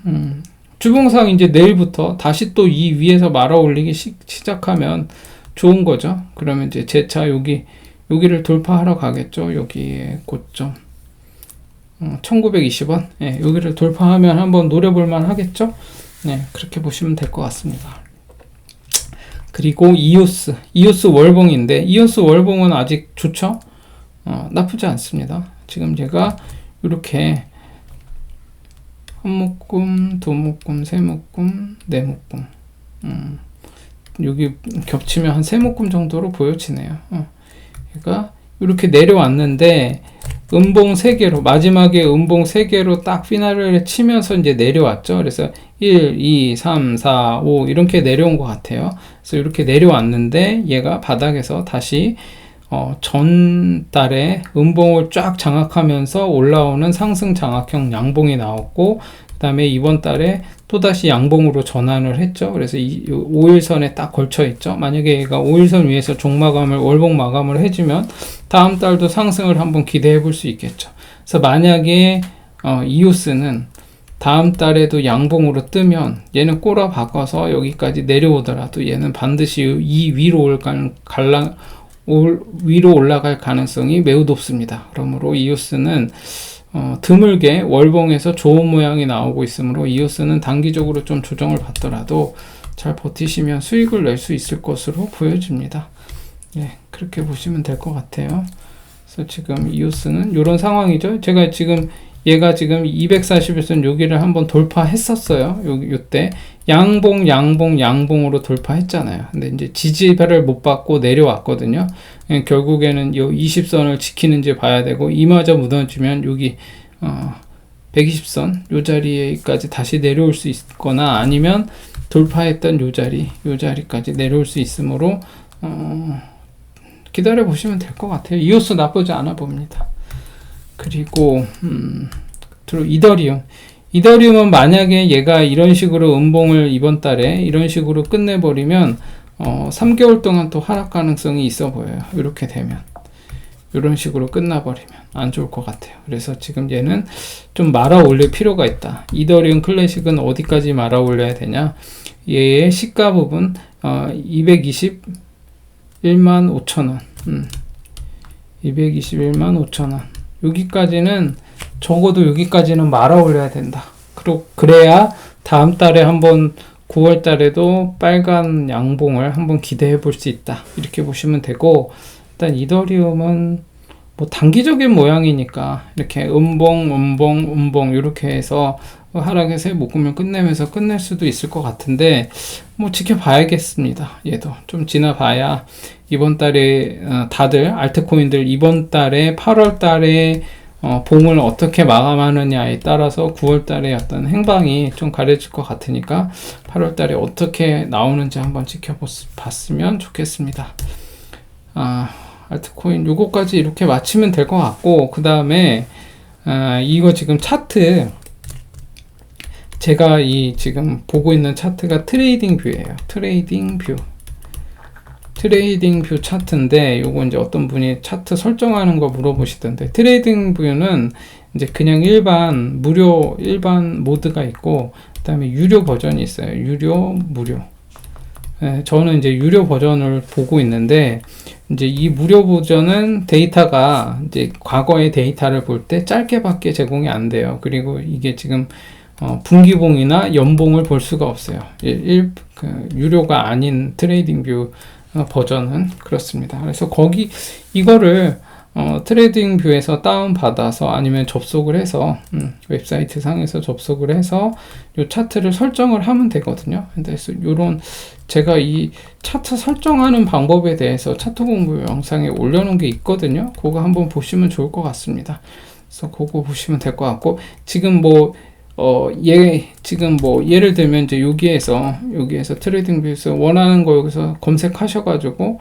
이제 내일부터 다시 또 이 위에서 말아 올리기 시작하면 좋은 거죠. 그러면 이제 재차 여기를 돌파하러 가겠죠. 여기에 고점 1920원, 예, 여기를 돌파하면 한번 노려볼만 하겠죠. 네, 그렇게 보시면 될 것 같습니다. 그리고 이오스 월봉인데, 이오스 월봉은 아직 좋죠? 나쁘지 않습니다. 지금 제가 이렇게 한 묶음, 두 묶음, 세 묶음, 네 묶음, 여기 겹치면 한 세 묶음 정도로 보여지네요. 그러니까 이렇게 내려왔는데 음봉 3개로, 마지막에 음봉 3개로 딱 피날을 치면서 이제 내려왔죠. 그래서 1, 2, 3, 4, 5 이렇게 내려온 것 같아요. 그래서 이렇게 내려왔는데 얘가 바닥에서 다시 전달에 음봉을 쫙 장악하면서 올라오는 상승 장악형 양봉이 나왔고, 다음에 이번 달에 또다시 양봉으로 전환을 했죠. 그래서 이 5일선에 딱 걸쳐 있죠. 만약에 얘가 5일선 위에서 종마감을 월봉 마감을 해주면 다음 달도 상승을 한번 기대해 볼 수 있겠죠. 그래서 만약에 이오스는 다음 달에도 양봉으로 뜨면 얘는 꼬라 박아서 여기까지 내려오더라도 얘는 반드시 이 위로 올라갈 가능성이 매우 높습니다. 그러므로 이오스는 드물게 월봉에서 좋은 모양이 나오고 있으므로 이오스는 단기적으로 좀 조정을 받더라도 잘 버티시면 수익을 낼 수 있을 것으로 보여집니다. 예, 그렇게 보시면 될 것 같아요. 그래서 지금 이오스는 이런 상황이죠. 제가 지금 얘가 지금 241선 여기를 한번 돌파했었어요. 요때 양봉으로 돌파했잖아요. 근데 이제 지지배를 못 받고 내려왔거든요. 결국에는 요 20선을 지키는지 봐야 되고, 이마저 무너지면 여기 120선 요 자리에까지 다시 내려올 수 있거나, 아니면 돌파했던 요 자리까지 내려올 수 있으므로 기다려 보시면 될 것 같아요. 이오스 나쁘지 않아 봅니다. 그리고 이더리움은 만약에 얘가 이런 식으로 음봉을 이번 달에 이런 식으로 끝내버리면 3개월 동안 또 하락 가능성이 있어 보여요. 이렇게 되면, 이런 식으로 끝나버리면 안 좋을 것 같아요. 그래서 지금 얘는 좀 말아 올릴 필요가 있다. 이더리움 클래식은 어디까지 말아 올려야 되냐, 얘의 시가 부분 221만 5천원 221만 5천원 여기까지는, 적어도 여기까지는 말아 올려야 된다. 그래야 다음 달에 한번 9월 달에도 빨간 양봉을 한번 기대해 볼 수 있다. 이렇게 보시면 되고, 일단 이더리움은 뭐 단기적인 모양이니까 이렇게 음봉 이렇게 해서 하락에서 묶으면 끝내면서 끝낼 수도 있을 것 같은데, 뭐 지켜봐야겠습니다. 얘도 좀 지나봐야 이번 달에 다들 알트코인들 이번 달에 8월 달에 봉을 어떻게 마감하느냐에 따라서 9월 달에 어떤 행방이 좀 가려질 것 같으니까 8월 달에 어떻게 나오는지 한번 지켜봤으면 좋겠습니다. 알트코인 요거까지 이렇게 마치면 될 것 같고, 그 다음에 이거 지금 차트, 제가 지금 보고 있는 차트가 트레이딩 뷰예요. 트레이딩 뷰 차트인데, 요거 이제 어떤 분이 차트 설정하는 거 물어보시던데, 트레이딩 뷰는 이제 그냥 일반 모드가 있고, 그 다음에 유료 버전이 있어요. 무료. 네, 저는 이제 유료 버전을 보고 있는데, 이제 이 무료 버전은 데이터가 이제 과거의 데이터를 볼 때 짧게밖에 제공이 안 돼요. 그리고 이게 지금 분기봉이나 연봉을 볼 수가 없어요. 유료가 아닌 트레이딩 뷰 버전은 그렇습니다. 그래서 이거를 트레이딩 뷰에서 다운 받아서 아니면 접속을 해서 웹사이트 상에서 접속을 해서 이 차트를 설정을 하면 되거든요. 그래서 제가 이 차트 설정하는 방법에 대해서 차트 공부 영상에 올려놓은 게 있거든요. 그거 한번 보시면 좋을 것 같습니다. 그래서 그거 보시면 될 것 같고, 지금 예를 들면 이제 여기에서 트레이딩 뷰에서 원하는 거 여기서 검색하셔가지고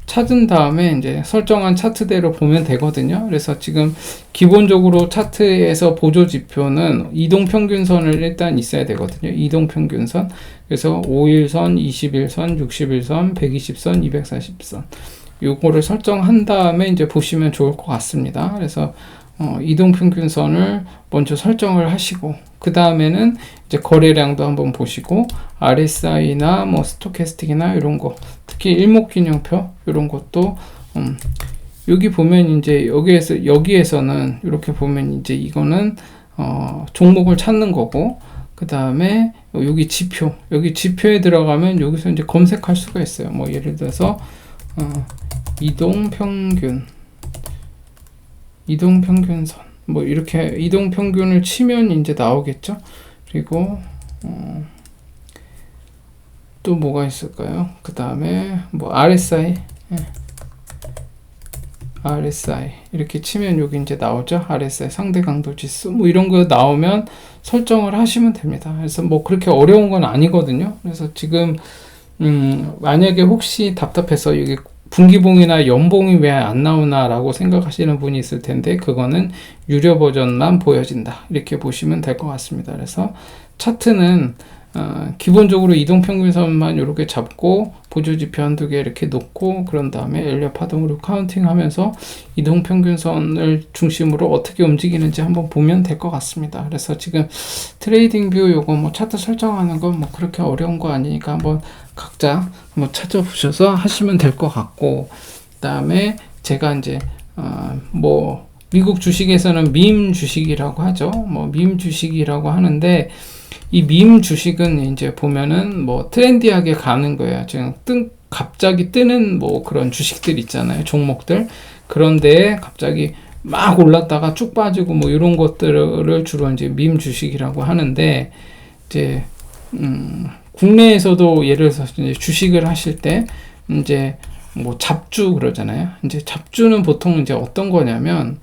찾은 다음에 이제 설정한 차트대로 보면 되거든요. 그래서 지금 기본적으로 차트에서 보조 지표는 이동평균선을 일단 있어야 되거든요. 이동평균선. 그래서 5일선, 21선, 61선, 120선, 240선. 요거를 설정한 다음에 이제 보시면 좋을 것 같습니다. 그래서 이동평균선을 먼저 설정을 하시고, 그 다음에는 이제 거래량도 한번 보시고, RSI나 뭐 스토캐스틱이나 이런 거, 특히 일목균형표 이런 것도 여기 보면 이제 여기에서는 이렇게 보면 이제 이거는 종목을 찾는 거고, 그 다음에 여기 지표에 들어가면 여기서 이제 검색할 수가 있어요. 뭐 예를 들어서 이동평균선 뭐 이렇게 이동평균을 치면 이제 나오겠죠. 그리고 또 뭐가 있을까요? 그 다음에 뭐 RSI 이렇게 치면 여기 이제 나오죠. RSI 상대 강도 지수 뭐 이런 거 나오면 설정을 하시면 됩니다. 그래서 뭐 그렇게 어려운 건 아니거든요. 그래서 지금 만약에 혹시 답답해서 여기 분기봉이나 연봉이 왜 안 나오나라고 생각하시는 분이 있을 텐데, 그거는 유료 버전만 보여진다, 이렇게 보시면 될 것 같습니다. 그래서 차트는 기본적으로 이동평균선만 이렇게 잡고 보조지표 한두 개 이렇게 놓고, 그런 다음에 엘리엇 파동으로 카운팅하면서 이동평균선을 중심으로 어떻게 움직이는지 한번 보면 될 것 같습니다. 그래서 지금 트레이딩 뷰 요거 뭐 차트 설정하는 건 뭐 그렇게 어려운 거 아니니까 한번 각자 뭐 찾아보셔서 하시면 될 것 같고, 그 다음에 제가 이제 뭐 미국 주식에서는 밈 주식이라고 하죠. 뭐 밈 주식이라고 하는데, 이 밈 주식은 이제 보면은 뭐 트렌디하게 가는 거예요. 지금 갑자기 뜨는 뭐 그런 주식들 있잖아요. 종목들. 그런데 갑자기 막 올랐다가 쭉 빠지고 뭐 이런 것들을 주로 이제 밈 주식이라고 하는데, 이제 국내에서도 예를 들어서 이제 주식을 하실 때 이제 뭐 잡주 그러잖아요. 이제 잡주는 보통 이제 어떤 거냐면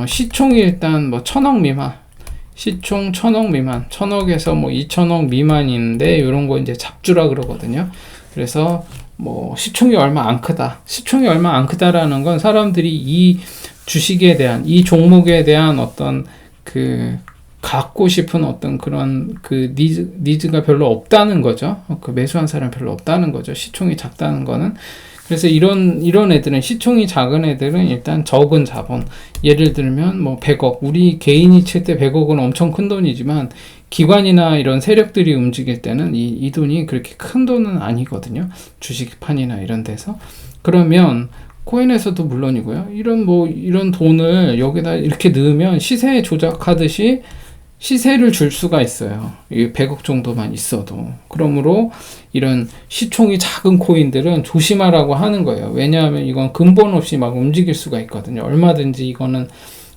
시총이 일단 뭐 1,000억 미만, 시총 1,000억 미만, 1,000억에서 뭐 2,000억 미만인데, 이런 거 이제 잡주라 그러거든요. 그래서 뭐 시총이 얼마 안 크다, 시총이 얼마 안 크다라는 건 사람들이 이 주식에 대한, 이 종목에 대한 어떤 그 갖고 싶은 어떤 그런 그 니즈가 별로 없다는 거죠. 그 매수한 사람 별로 없다는 거죠. 시총이 작다는 거는. 그래서 이런 애들은, 시총이 작은 애들은 일단 적은 자본, 예를 들면 뭐 100억, 우리 개인이 칠 때 100억은 엄청 큰 돈이지만 기관이나 이런 세력들이 움직일 때는 이 돈이 그렇게 큰 돈은 아니거든요. 주식판이나 이런 데서. 그러면 코인에서도 물론이고요, 이런 돈을 여기다 이렇게 넣으면 시세 조작하듯이 시세를 줄 수가 있어요. 100억 정도만 있어도. 그러므로 이런 시총이 작은 코인들은 조심하라고 하는 거예요. 왜냐하면 이건 근본 없이 막 움직일 수가 있거든요. 얼마든지 이거는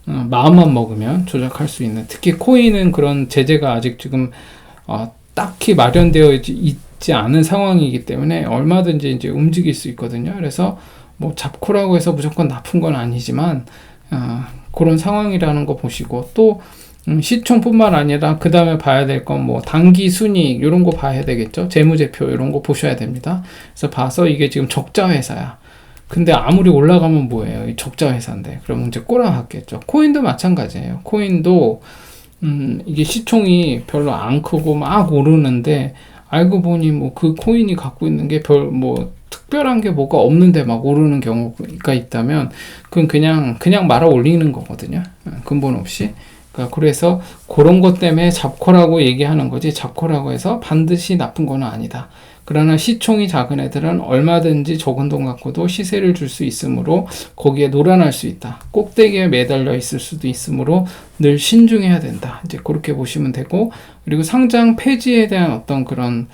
마음만 먹으면 조작할 수 있는, 특히 코인은 그런 제재가 아직 지금 딱히 마련되어 있지 않은 상황이기 때문에 얼마든지 이제 움직일 수 있거든요. 그래서 뭐 잡코라고 해서 무조건 나쁜 건 아니지만 그런 상황이라는 거 보시고, 또 시총뿐만 아니라 그 다음에 봐야 될 건 뭐 단기 순이익 이런 거 봐야 되겠죠. 재무제표 이런 거 보셔야 됩니다. 그래서 봐서 이게 지금 적자 회사야. 근데 아무리 올라가면 뭐예요? 이 적자 회사인데. 그럼 이제 꼬라박겠죠. 코인도 마찬가지예요. 코인도 이게 시총이 별로 안 크고 막 오르는데, 알고 보니 뭐 그 코인이 갖고 있는 게 뭐 특별한 게 뭐가 없는데 막 오르는 경우가 있다면, 그건 그냥 말아 올리는 거거든요. 근본 없이. 그래서 그런 것 때문에 잡코라고 얘기하는 거지, 잡코라고 해서 반드시 나쁜 건 아니다. 그러나 시총이 작은 애들은 얼마든지 적은 돈 갖고도 시세를 줄 수 있으므로 거기에 놀아날 수 있다. 꼭대기에 매달려 있을 수도 있으므로 늘 신중해야 된다. 이제 그렇게 보시면 되고, 그리고 상장 폐지에 대한 어떤 그런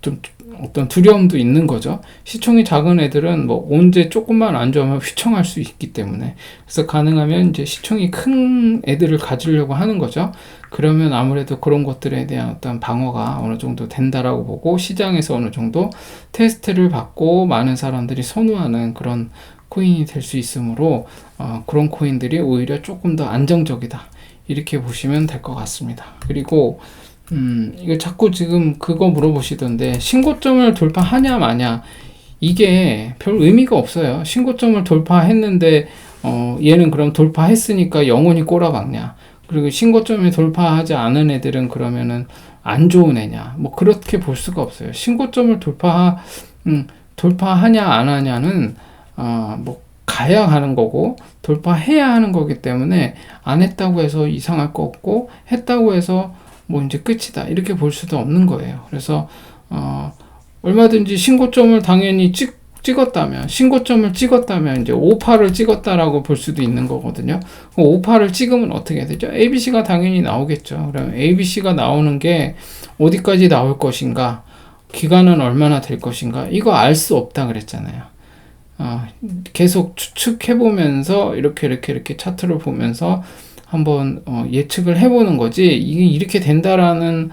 좀 어떤 두려움도 있는 거죠. 시총이 작은 애들은 뭐 언제 조금만 안 좋으면 휘청할 수 있기 때문에. 그래서 가능하면 이제 시총이 큰 애들을 가지려고 하는 거죠. 그러면 아무래도 그런 것들에 대한 어떤 방어가 어느 정도 된다라고 보고, 시장에서 어느 정도 테스트를 받고 많은 사람들이 선호하는 그런 코인이 될 수 있으므로 그런 코인들이 오히려 조금 더 안정적이다, 이렇게 보시면 될 것 같습니다. 그리고 이거 자꾸 지금 그거 물어보시던데, 신고점을 돌파하냐 마냐, 이게 별 의미가 없어요. 신고점을 돌파했는데 얘는 그럼 돌파했으니까 영원히 꼬라박냐, 그리고 신고점을 돌파하지 않은 애들은 그러면은 안 좋은 애냐, 뭐 그렇게 볼 수가 없어요. 신고점을 돌파하냐 안 하냐는 뭐 가야 하는 거고 돌파해야 하는 거기 때문에, 안 했다고 해서 이상할 거 없고 했다고 해서 뭐 이제 끝이다, 이렇게 볼 수도 없는 거예요. 그래서 얼마든지 신고점을 당연히 신고점을 찍었다면 이제 5파를 찍었다라고 볼 수도 있는 거거든요. 5파를 찍으면 어떻게 되죠? ABC가 당연히 나오겠죠. 그럼 ABC가 나오는 게 어디까지 나올 것인가, 기간은 얼마나 될 것인가, 이거 알 수 없다 그랬잖아요. 계속 추측해보면서 이렇게 차트를 보면서 한번 예측을 해보는 거지, 이게 이렇게 된다라는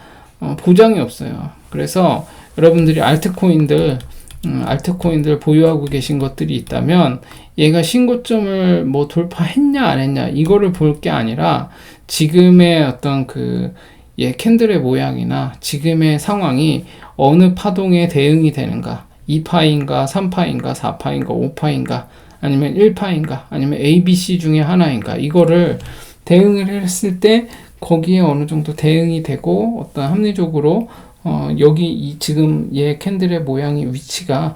보장이 없어요. 그래서 여러분들이 알트코인들 보유하고 계신 것들이 있다면, 얘가 신고점을 뭐 돌파했냐 안 했냐 이거를 볼 게 아니라, 지금의 어떤 캔들의 모양이나 지금의 상황이 어느 파동에 대응이 되는가, 2파인가 3파인가 4파인가 5파인가 아니면 1파인가 아니면 ABC 중에 하나인가, 이거를 대응을 했을 때 거기에 어느 정도 대응이 되고 어떤 합리적으로 여기 이 지금 얘 캔들의 모양의 위치가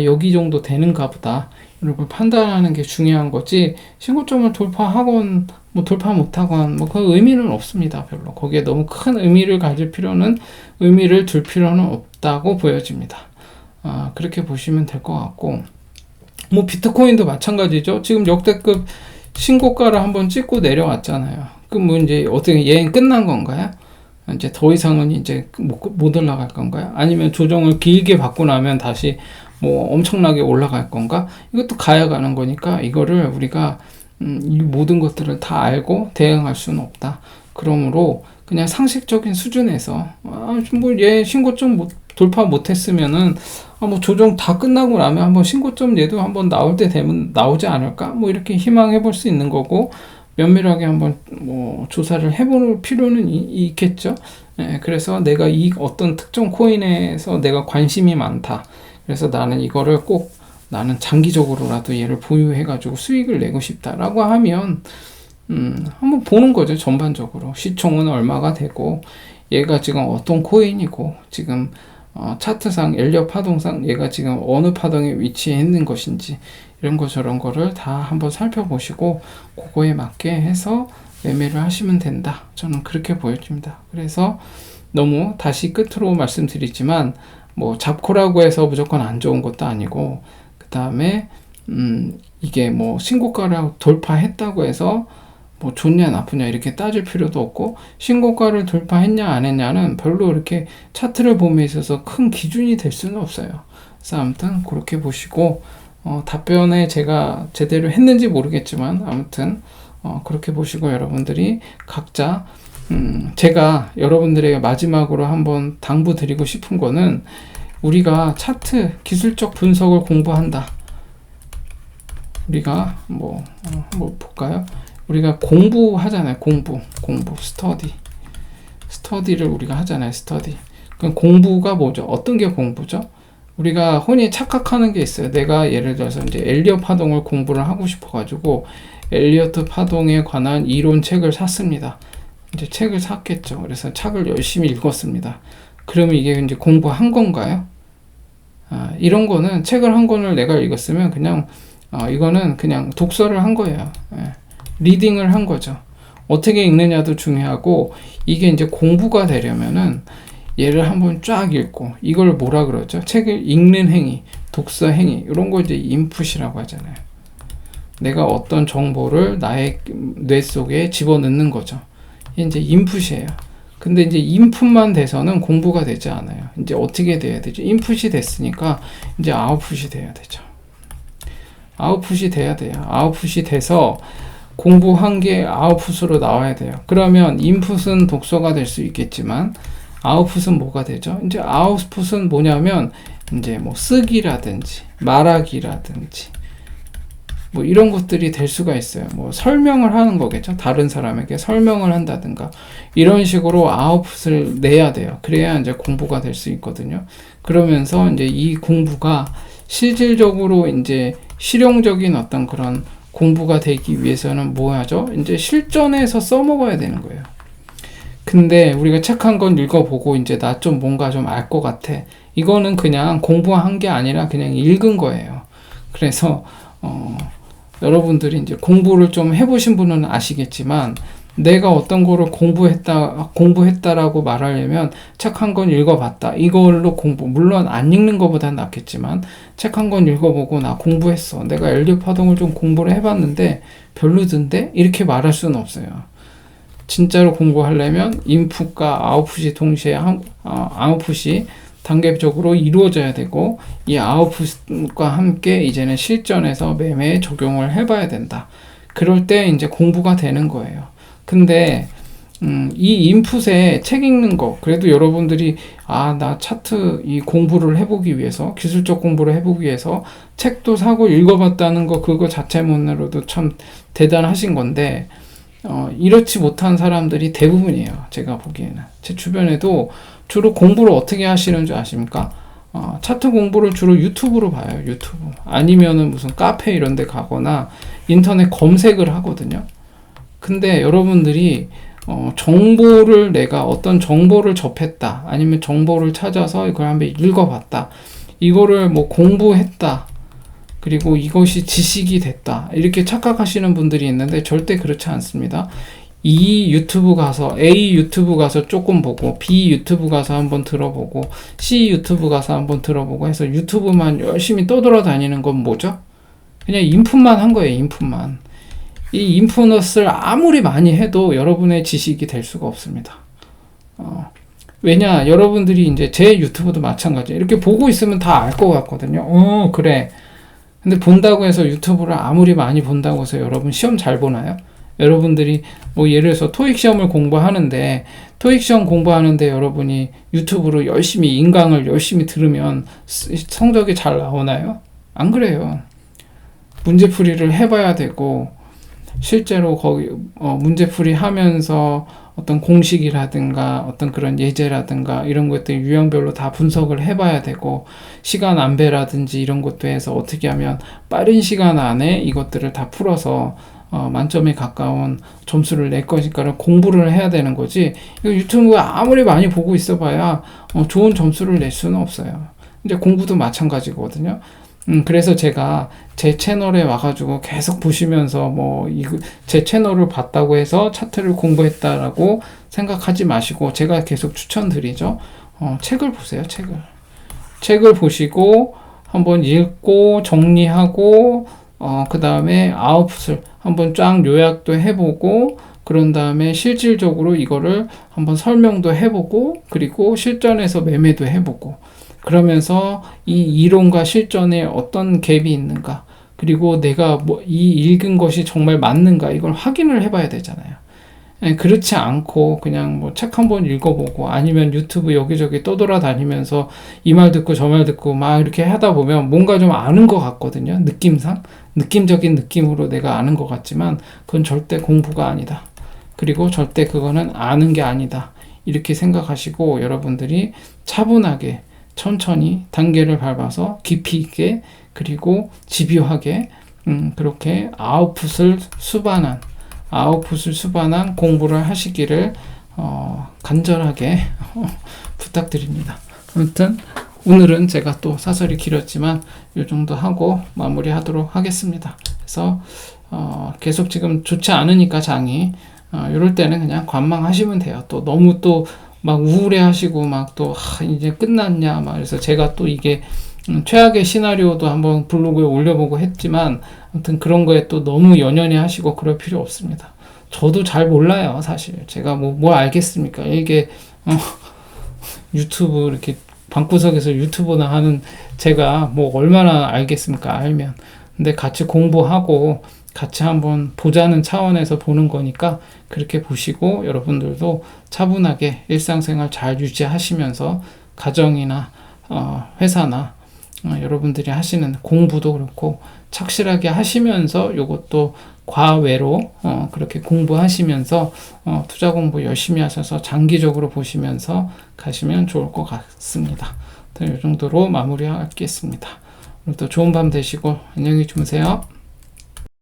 여기 정도 되는가 보다, 이런 걸 판단하는 게 중요한 거지, 신고점을 돌파하건 뭐 돌파 못하건 뭐 그 의미는 없습니다. 별로 거기에 너무 큰 의미를 가질 필요는, 의미를 둘 필요는 없다고 보여집니다. 그렇게 보시면 될 것 같고, 뭐 비트코인도 마찬가지죠. 지금 역대급 신고가를 한번 찍고 내려왔잖아요. 그럼 뭐 이제 어떻게 얘는 끝난 건가요? 이제 더 이상은 이제 못 올라갈 건가요? 아니면 조정을 길게 받고 나면 다시 뭐 엄청나게 올라갈 건가? 이것도 가야 가는 거니까 이거를 우리가 이 모든 것들을 다 알고 대응할 수는 없다. 그러므로 그냥 상식적인 수준에서 뭐 얘 신고점 돌파 못했으면은 뭐 조정 다 끝나고 나면 한번 신고점 얘도 한번 나올 때 되면 나오지 않을까? 뭐 이렇게 희망해 볼 수 있는 거고, 면밀하게 한번 뭐 조사를 해볼 필요는 있겠죠. 그래서 내가 이 어떤 특정 코인에서 내가 관심이 많다. 그래서 나는 이거를 꼭 나는 장기적으로라도 얘를 보유해가지고 수익을 내고 싶다라고 하면 한번 보는 거죠. 전반적으로 시총은 얼마가 되고 얘가 지금 어떤 코인이고 지금 차트상 엘리엇 파동상 얘가 지금 어느 파동에 위치해 있는 것인지 이런 거 저런 거를 다 한번 살펴보시고 그거에 맞게 해서 매매를 하시면 된다. 저는 그렇게 보여집니다. 그래서 너무 다시 끝으로 말씀드리지만 뭐 잡코라고 해서 무조건 안 좋은 것도 아니고, 그 다음에 이게 뭐 신고가를 돌파했다고 해서 뭐 좋냐 나쁘냐 이렇게 따질 필요도 없고, 신고가를 돌파했냐 안 했냐는 별로 이렇게 차트를 봄에 있어서 큰 기준이 될 수는 없어요. 그래서 아무튼 그렇게 보시고 답변에 제가 제대로 했는지 모르겠지만 아무튼 그렇게 보시고 여러분들이 각자 제가 여러분들에게 마지막으로 한번 당부드리고 싶은 거는, 우리가 차트 기술적 분석을 공부한다. 우리가 뭐 볼까요? 우리가 공부하잖아요. 공부 스터디를 우리가 하잖아요. 스터디. 그럼 공부가 뭐죠? 어떤 게 공부죠? 우리가 흔히 착각하는 게 있어요. 내가 예를 들어서 이제 엘리엇 파동을 공부를 하고 싶어가지고 엘리엇 파동에 관한 이론 책을 샀습니다. 이제 책을 샀겠죠. 그래서 책을 열심히 읽었습니다. 그러면 이게 이제 공부한 건가요? 이런 거는 책을 한 권을 내가 읽었으면 그냥 이거는 그냥 독서를 한 거예요. 리딩을 한 거죠. 어떻게 읽느냐도 중요하고, 이게 이제 공부가 되려면은 얘를 한번 쫙 읽고, 이걸 뭐라 그러죠? 책을 읽는 행위, 독서 행위, 이런 거 이제 인풋이라고 하잖아요. 내가 어떤 정보를 나의 뇌 속에 집어넣는 거죠. 이제 인풋이에요. 근데 이제 인풋만 돼서는 공부가 되지 않아요. 이제 어떻게 돼야 되죠? 인풋이 됐으니까 이제 아웃풋이 돼야 되죠. 아웃풋이 돼야 돼요. 아웃풋이 돼서 공부한 게 아웃풋으로 나와야 돼요. 그러면 인풋은 독서가 될 수 있겠지만 아웃풋은 뭐가 되죠? 이제 아웃풋은 뭐냐면 이제 뭐 쓰기라든지 말하기라든지 뭐 이런 것들이 될 수가 있어요. 뭐 설명을 하는 거겠죠. 다른 사람에게 설명을 한다든가 이런 식으로 아웃풋을 내야 돼요. 그래야 이제 공부가 될 수 있거든요. 그러면서 이제 이 공부가 실질적으로 이제 실용적인 어떤 그런 공부가 되기 위해서는 뭐 하죠? 이제 실전에서 써먹어야 되는 거예요. 근데 우리가 책 한 권 읽어보고 이제 나 좀 뭔가 좀 알 것 같아. 이거는 그냥 공부한 게 아니라 그냥 읽은 거예요. 그래서 여러분들이 이제 공부를 좀 해보신 분은 아시겠지만, 내가 어떤 거를 공부했다라고 말하려면 책 한 권 읽어봤다. 이걸로 공부, 물론 안 읽는 것보다는 낫겠지만, 책 한 권 읽어보고 나 공부했어. 내가 엘리엇 파동을 좀 공부를 해봤는데 별로던데? 이렇게 말할 수는 없어요. 진짜로 공부하려면 인풋과 아웃풋이 동시에 아웃풋이 단계적으로 이루어져야 되고, 이 아웃풋과 함께 이제는 실전에서 매매에 적용을 해봐야 된다. 그럴 때 이제 공부가 되는 거예요. 근데 이 인풋에 책 읽는 거, 그래도 여러분들이 나 차트 이 공부를 해보기 위해서, 기술적 공부를 해보기 위해서 책도 사고 읽어봤다는 거, 그거 자체만으로도 참 대단하신 건데, 이렇지 못한 사람들이 대부분이에요. 제가 보기에는. 제 주변에도 주로 공부를 어떻게 하시는 줄 아십니까? 차트 공부를 주로 유튜브로 봐요. 유튜브. 아니면은 무슨 카페 이런 데 가거나 인터넷 검색을 하거든요. 근데 여러분들이 정보를 내가 어떤 정보를 접했다. 아니면 정보를 찾아서 이걸 한번 읽어봤다. 이거를 뭐 공부했다. 그리고 이것이 지식이 됐다. 이렇게 착각하시는 분들이 있는데 절대 그렇지 않습니다. A 유튜브 가서 조금 보고, B 유튜브 가서 한번 들어보고, C 유튜브 가서 한번 들어보고 해서 유튜브만 열심히 떠돌아다니는 건 뭐죠? 그냥 인풋만 한 거예요, 인풋만. 이 인풋을 아무리 많이 해도 여러분의 지식이 될 수가 없습니다. 왜냐, 여러분들이 이제 제 유튜브도 마찬가지예요. 이렇게 보고 있으면 다 알 것 같거든요. 그래. 근데 본다고 해서 유튜브를 아무리 많이 본다고 해서 여러분 시험 잘 보나요? 여러분들이 뭐 예를 들어서 토익 시험을 공부하는데 여러분이 유튜브로 열심히 인강을 열심히 들으면 성적이 잘 나오나요? 안 그래요. 문제풀이를 해봐야 되고 실제로 거기 문제풀이 하면서 어떤 공식이라든가 어떤 그런 예제라든가 이런 것들 유형별로 다 분석을 해봐야 되고 시간 안배라든지 이런 것도 해서 어떻게 하면 빠른 시간 안에 이것들을 다 풀어서 만점에 가까운 점수를 낼 것인가를 공부를 해야 되는 거지. 이거 유튜브 아무리 많이 보고 있어봐야 좋은 점수를 낼 수는 없어요. 이제 공부도 마찬가지거든요. 그래서 제가 제 채널에 와가지고 계속 보시면서 제 채널을 봤다고 해서 차트를 공부했다라고 생각하지 마시고 제가 계속 추천드리죠. 책을 보세요, 책을 보시고 한번 읽고 정리하고 그 다음에 아웃풋을 한번 쫙 요약도 해보고 그런 다음에 실질적으로 이거를 한번 설명도 해보고 그리고 실전에서 매매도 해보고 그러면서 이 이론과 실전에 어떤 갭이 있는가 그리고 내가 이 읽은 것이 정말 맞는가 이걸 확인을 해봐야 되잖아요. 그렇지 않고 그냥 책 한번 읽어보고 아니면 유튜브 여기저기 떠돌아다니면서 이 말 듣고 저 말 듣고 막 이렇게 하다 보면 뭔가 좀 아는 것 같거든요. 느낌적인 느낌으로 내가 아는 것 같지만 그건 절대 공부가 아니다. 그리고 절대 그거는 아는 게 아니다. 이렇게 생각하시고 여러분들이 차분하게 천천히 단계를 밟아서 깊이 있게 그리고 집요하게 그렇게 아웃풋을 수반한 공부를 하시기를 간절하게 부탁드립니다. 아무튼 오늘은 제가 또 사설이 길었지만 이 정도 하고 마무리하도록 하겠습니다. 그래서 계속 지금 좋지 않으니까 장이 이럴 때는 그냥 관망하시면 돼요. 또 너무 또 막 우울해하시고 막 또 이제 끝났냐 막 그래서 제가 또 이게 최악의 시나리오도 한번 블로그에 올려보고 했지만 아무튼 그런 거에 또 너무 연연해 하시고 그럴 필요 없습니다. 저도 잘 몰라요 사실. 제가 뭘 알겠습니까? 이게 유튜브 이렇게 방구석에서 유튜브나 하는 제가 얼마나 알겠습니까? 알면. 근데 같이 공부하고 같이 한번 보자는 차원에서 보는 거니까 그렇게 보시고 여러분들도 차분하게 일상생활 잘 유지하시면서 가정이나 회사나 여러분들이 하시는 공부도 그렇고 착실하게 하시면서 이것도 과외로 그렇게 공부하시면서 투자 공부 열심히 하셔서 장기적으로 보시면서 가시면 좋을 것 같습니다. 이 정도로 마무리하겠습니다. 오늘도 좋은 밤 되시고 안녕히 주무세요.